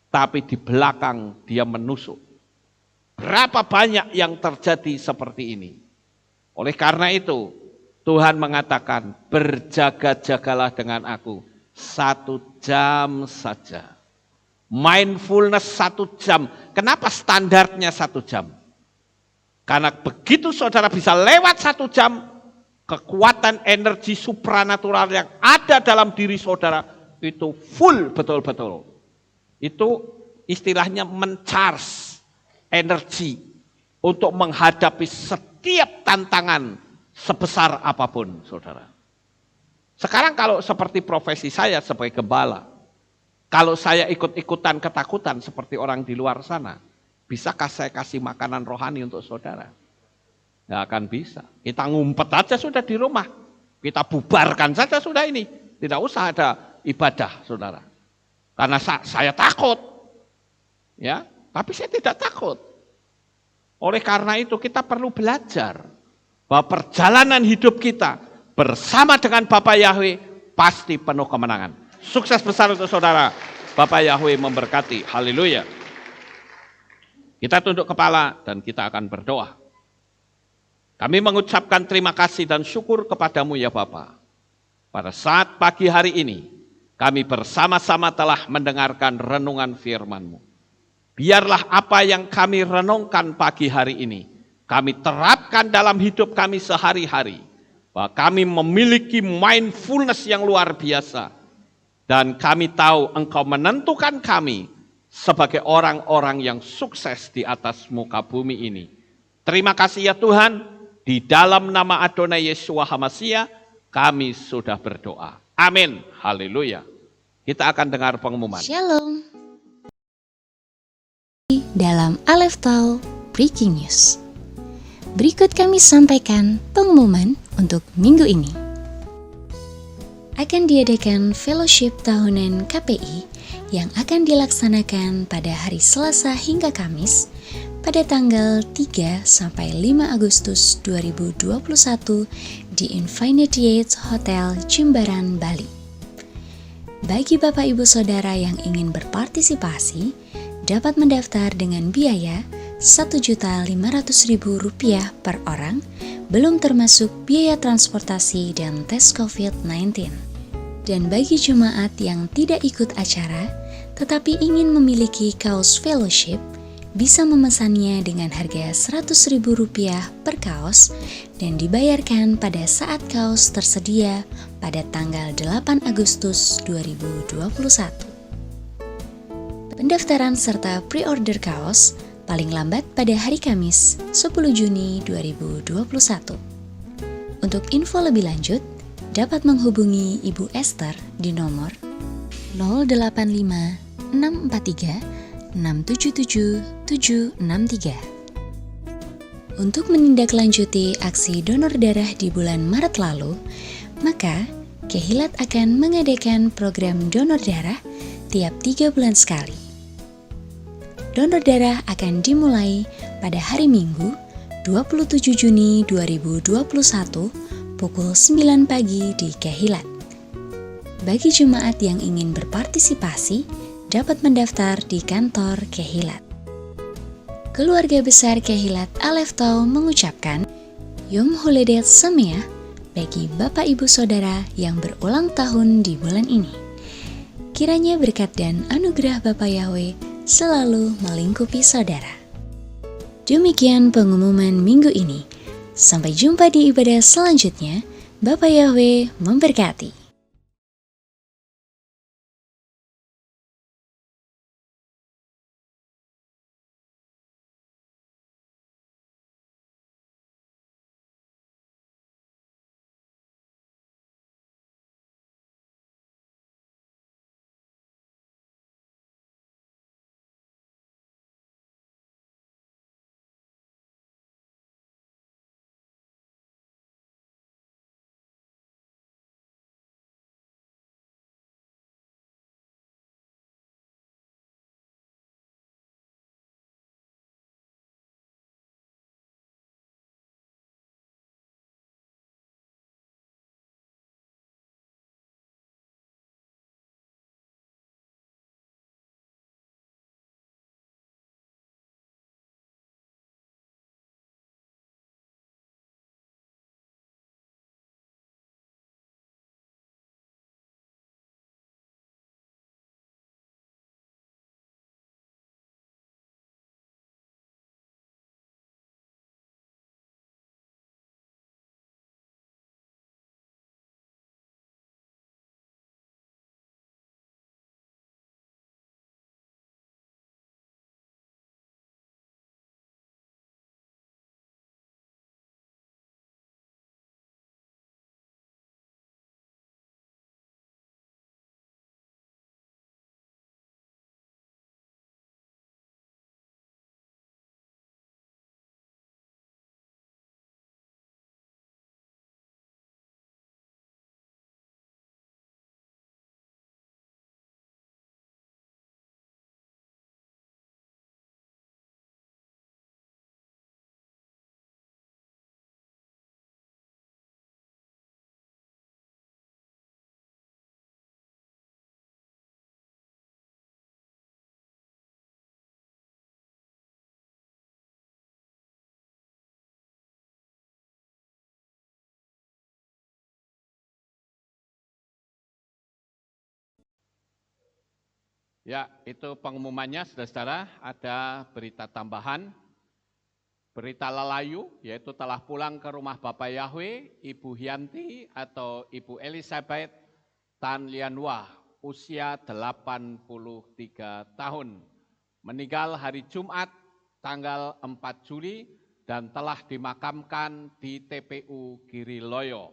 tapi di belakang dia menusuk. Berapa banyak yang terjadi seperti ini. Oleh karena itu, Tuhan mengatakan, berjaga-jagalah dengan aku 1 jam saja. Mindfulness 1 jam. Kenapa standarnya 1 jam? Karena begitu saudara bisa lewat 1 jam, kekuatan energi supranatural yang ada dalam diri saudara itu full betul-betul. Itu istilahnya mencharge energi untuk menghadapi setiap tantangan sebesar apapun saudara. Sekarang kalau seperti profesi saya sebagai gembala, kalau saya ikut-ikutan ketakutan seperti orang di luar sana, bisakah saya kasih makanan rohani untuk saudara? Nggak akan bisa. Kita ngumpet aja sudah di rumah. Kita bubarkan saja sudah ini. Tidak usah ada ibadah saudara. Karena saya takut. Ya, tapi saya tidak takut. Oleh karena itu kita perlu belajar bahwa perjalanan hidup kita bersama dengan Bapa Yahweh pasti penuh kemenangan. Sukses besar untuk saudara. Bapa Yahweh memberkati. Haleluya. Kita tunduk kepala dan kita akan berdoa. Kami mengucapkan terima kasih dan syukur kepadamu ya Bapa. Pada saat pagi hari ini, kami bersama-sama telah mendengarkan renungan firman-Mu. Biarlah apa yang kami renungkan pagi hari ini, kami terapkan dalam hidup kami sehari-hari. Bahwa kami memiliki mindfulness yang luar biasa. Dan kami tahu Engkau menentukan kami sebagai orang-orang yang sukses di atas muka bumi ini. Terima kasih ya Tuhan. Di dalam nama Adonai Yeshua HaMashiach, kami sudah berdoa. Amin. Haleluya. Kita akan dengar pengumuman. Shalom. Dalam Aleph Tau Breaking News. Berikut kami sampaikan pengumuman untuk minggu ini. Akan diadakan fellowship tahunan KPI yang akan dilaksanakan pada hari Selasa hingga Kamis pada tanggal 3 sampai 5 Agustus 2021 di Infinity Yates Hotel Jimbaran, Bali. Bagi Bapak Ibu Saudara yang ingin berpartisipasi, dapat mendaftar dengan biaya Rp1.500.000 per orang, belum termasuk biaya transportasi dan tes COVID-19. Dan bagi jemaat yang tidak ikut acara, tetapi ingin memiliki kaos fellowship, bisa memesannya dengan harga Rp100.000 per kaos dan dibayarkan pada saat kaos tersedia pada tanggal 8 Agustus 2021. Pendaftaran serta pre-order kaos paling lambat pada hari Kamis 10 Juni 2021. Untuk info lebih lanjut, dapat menghubungi Ibu Esther di nomor 085 643 677-763. Untuk menindaklanjuti aksi donor darah di bulan Maret lalu, maka Kehilat akan mengadakan program donor darah tiap 3 bulan sekali. Donor darah akan dimulai pada hari Minggu 27 Juni 2021 pukul 9 pagi di Kehilat. Bagi jemaat yang ingin berpartisipasi, dapat mendaftar di kantor Kehilat. Keluarga besar Kehilat Aleph Tau mengucapkan Yom Holedet Sameach bagi Bapak Ibu Saudara yang berulang tahun di bulan ini. Kiranya berkat dan anugerah Bapa Yahweh selalu melingkupi saudara. Demikian pengumuman minggu ini. Sampai jumpa di ibadah selanjutnya. Bapa Yahweh memberkati. Ya, itu pengumumannya, saudara-saudara. Ada berita tambahan, berita lelayu, yaitu telah pulang ke rumah Bapak Yahweh, Ibu Hyanti atau Ibu Elizabeth Tan Lianwah, usia 83 tahun. Meninggal hari Jumat, tanggal 4 Juli, dan telah dimakamkan di TPU Giriloyo.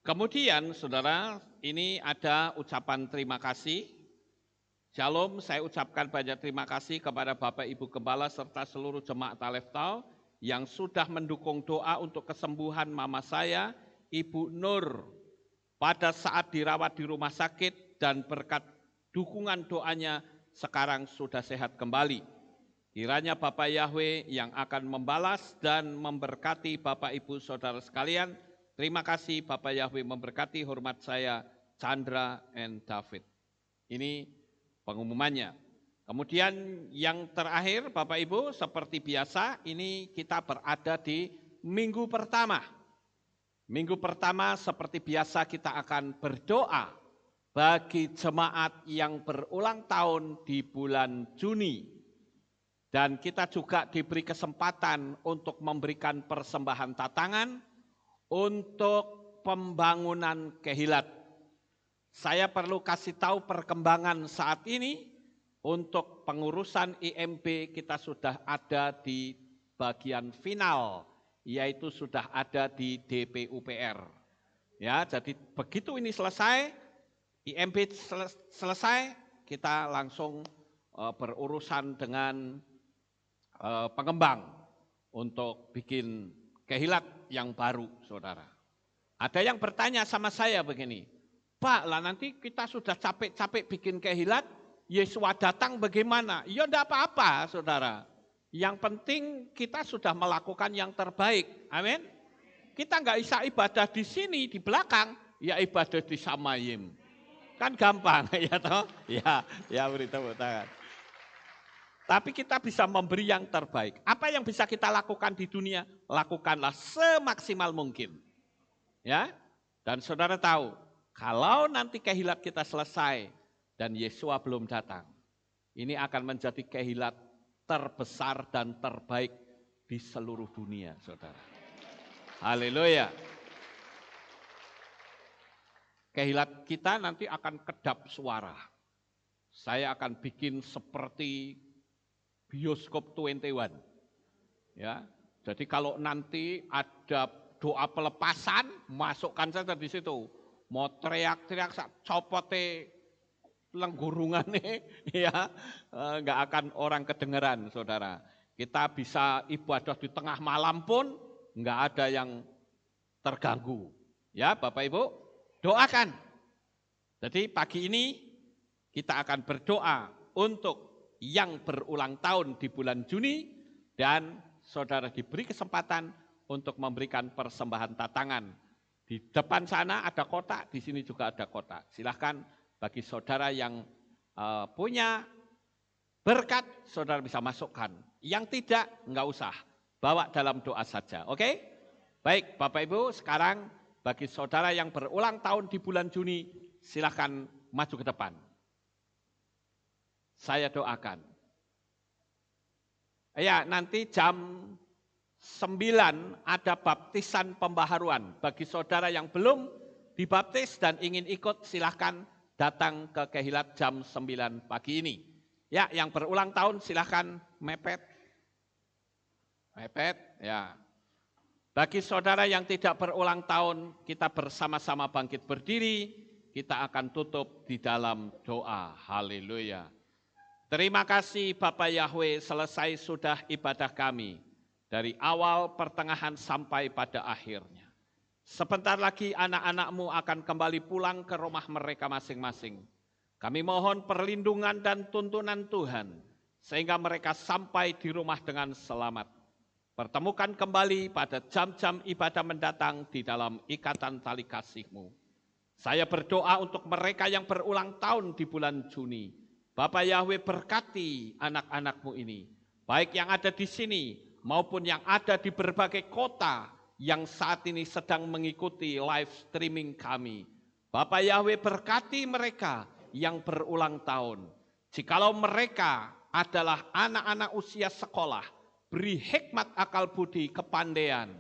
Kemudian, saudara, ini ada ucapan terima kasih. Shalom, saya ucapkan banyak terima kasih kepada Bapak Ibu Gembala serta seluruh jemaat Aleph Tau yang sudah mendukung doa untuk kesembuhan mama saya, Ibu Nur, pada saat dirawat di rumah sakit, dan berkat dukungan doanya sekarang sudah sehat kembali. Kiranya Bapak Yahweh yang akan membalas dan memberkati Bapak Ibu Saudara sekalian. Terima kasih Bapak Yahweh memberkati, hormat saya Chandra and David. Ini pengumumannya. Kemudian yang terakhir Bapak Ibu, seperti biasa ini kita berada di minggu pertama. Minggu pertama seperti biasa kita akan berdoa bagi jemaat yang berulang tahun di bulan Juni. Dan kita juga diberi kesempatan untuk memberikan persembahan tatangan untuk pembangunan Kehilat. Saya perlu kasih tahu perkembangan saat ini untuk pengurusan IMB kita sudah ada di bagian final, yaitu sudah ada di DPUPR. Ya, jadi begitu ini selesai, IMB selesai, kita langsung berurusan dengan pengembang untuk bikin Kehilat yang baru, saudara. Ada yang bertanya sama saya begini, Pak, lah nanti kita sudah capek-capek bikin Kehilat, Yesua datang bagaimana? Ya enggak apa-apa, saudara. Yang penting kita sudah melakukan yang terbaik, amin. Kita enggak bisa ibadah di sini, di belakang, ya ibadah di Samayim. Kan gampang, ya toh? Ya beri tepuk tangan. Tapi kita bisa memberi yang terbaik. Apa yang bisa kita lakukan di dunia? Lakukanlah semaksimal mungkin. Ya, dan saudara tahu, kalau nanti Kehilat kita selesai dan Yesua belum datang, ini akan menjadi Kehilat terbesar dan terbaik di seluruh dunia, saudara. Haleluya. Kehilat kita nanti akan kedap suara. Saya akan bikin seperti bioskop 21. Ya. Jadi kalau nanti ada doa pelepasan, masukkan saja di situ. Mau teriak-teriak copote lenggurungannya, ya nggak akan orang kedengeran, saudara. Kita bisa ibadah di tengah malam pun nggak ada yang terganggu. Ya, Bapak Ibu, doakan. Jadi pagi ini kita akan berdoa untuk yang berulang tahun di bulan Juni, dan saudara diberi kesempatan untuk memberikan persembahan tatangan. Di depan sana ada kotak, di sini juga ada kotak. Silahkan bagi saudara yang punya berkat, saudara bisa masukkan. Yang tidak, enggak usah. Bawa dalam doa saja, oke? Baik, Bapak Ibu, sekarang bagi saudara yang berulang tahun di bulan Juni, silahkan maju ke depan. Saya doakan. Ya, nanti jam 9 ada baptisan pembaharuan. Bagi saudara yang belum dibaptis dan ingin ikut, silahkan datang ke Kehilat jam 9 pagi ini. Ya, yang berulang tahun silahkan mepet. Mepet, ya. Bagi saudara yang tidak berulang tahun, kita bersama-sama bangkit berdiri, kita akan tutup di dalam doa. Haleluya. Terima kasih Bapak Yahweh, selesai sudah ibadah kami. Dari awal, pertengahan, sampai pada akhirnya. Sebentar lagi anak-anak-Mu akan kembali pulang ke rumah mereka masing-masing. Kami mohon perlindungan dan tuntunan Tuhan, sehingga mereka sampai di rumah dengan selamat. Pertemukan kembali pada jam-jam ibadah mendatang di dalam ikatan tali kasih-Mu. Saya berdoa untuk mereka yang berulang tahun di bulan Juni. Bapak Yahweh, berkati anak-anak-Mu ini, baik yang ada di sini maupun yang ada di berbagai kota yang saat ini sedang mengikuti live streaming kami. Bapak Yahweh, berkati mereka yang berulang tahun. Jikalau mereka adalah anak-anak usia sekolah, beri hikmat, akal budi, kepandaian,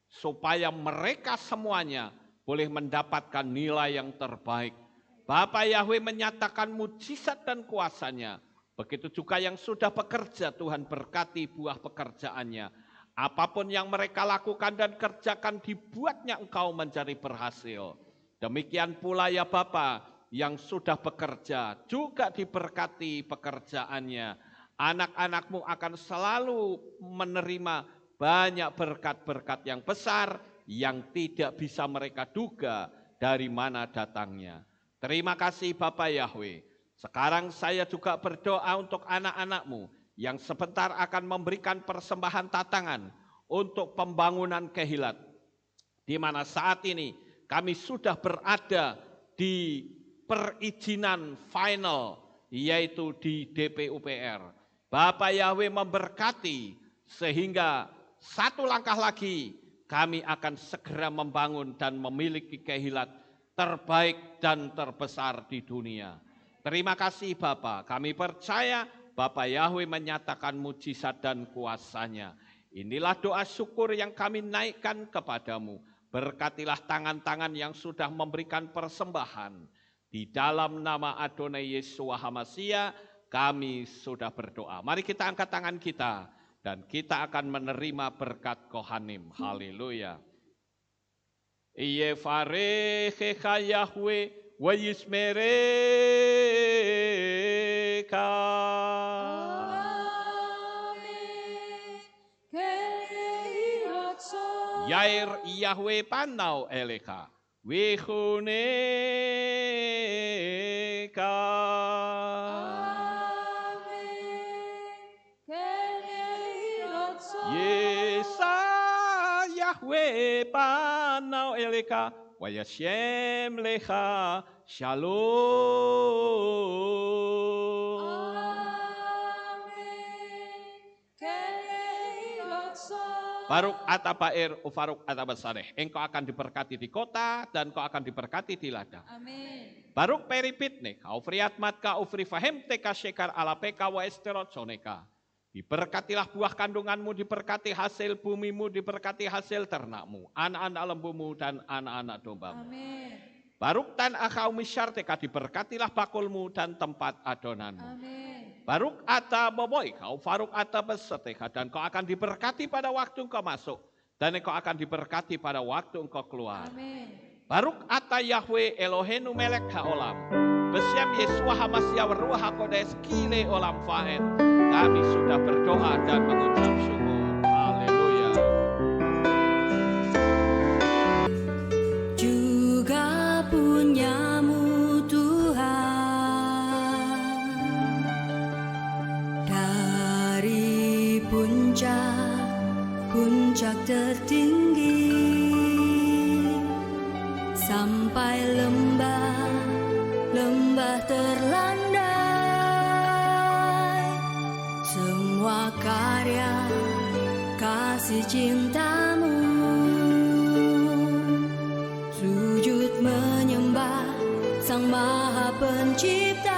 supaya mereka semuanya boleh mendapatkan nilai yang terbaik. Bapak Yahweh menyatakan mujizat dan kuasa-Nya. Begitu juga yang sudah bekerja, Tuhan berkati buah pekerjaannya. Apapun yang mereka lakukan dan kerjakan, dibuatnya Engkau menjadi berhasil. Demikian pula ya Bapa, yang sudah bekerja juga diberkati pekerjaannya. Anak-anak-Mu akan selalu menerima banyak berkat-berkat yang besar yang tidak bisa mereka duga dari mana datangnya. Terima kasih Bapak Yahweh. Sekarang saya juga berdoa untuk anak-anak-Mu yang sebentar akan memberikan persembahan tatangan untuk pembangunan Kehilat. Di mana saat ini kami sudah berada di perizinan final, yaitu di DPUPR. Bapak Yahweh memberkati sehingga satu langkah lagi kami akan segera membangun dan memiliki Kehilat terbaik dan terbesar di dunia. Terima kasih Bapa, kami percaya Bapa Yahweh menyatakan mujizat dan kuasa-Nya. Inilah doa syukur yang kami naikkan kepadamu. Berkatilah tangan-tangan yang sudah memberikan persembahan. Di dalam nama Adonai Yeshua HaMashiach kami sudah berdoa. Mari kita angkat tangan kita dan kita akan menerima berkat Kohanim. Haleluya. Yevarechecha Yahweh wa yismereka. Yair Yahweh panau eleka. Wihuneka. Yesa Yahweh panau eleka. Wayashem lecha shalom. Baruk atabair ufaruk atabasareh. Engkau akan diberkati di kota dan kau akan diberkati di ladang. Amin. Baruk peripitne, kau friatmat ka ufri fahem teka shekar alapeka wa esterot soneka. Diberkatilah buah kandunganmu, diberkati hasil bumimu, diberkati hasil ternakmu, anak-anak lembumu dan anak-anak dombamu. Amin. Baruk tan akau misyarteka, diberkatilah bakulmu dan tempat adonanmu. Amin. Baruk ata boboy, kau faruk ata beseteka, dan kau akan diberkati pada waktu engkau masuk, dan engkau akan diberkati pada waktu engkau keluar. Amin. Baruk ata Yahweh Elohenu melek haolam, besyam Yeshua HaMashiach Ruach HaKodes kile olam faen. Kami sudah berdoa dan mengucap syukur. Haleluya. Juga punyamu Tuhan, dari puncak tertinggi sampai lembah terlandai, semua karya kasih cintamu, sujud menyembah Sang Maha Pencipta.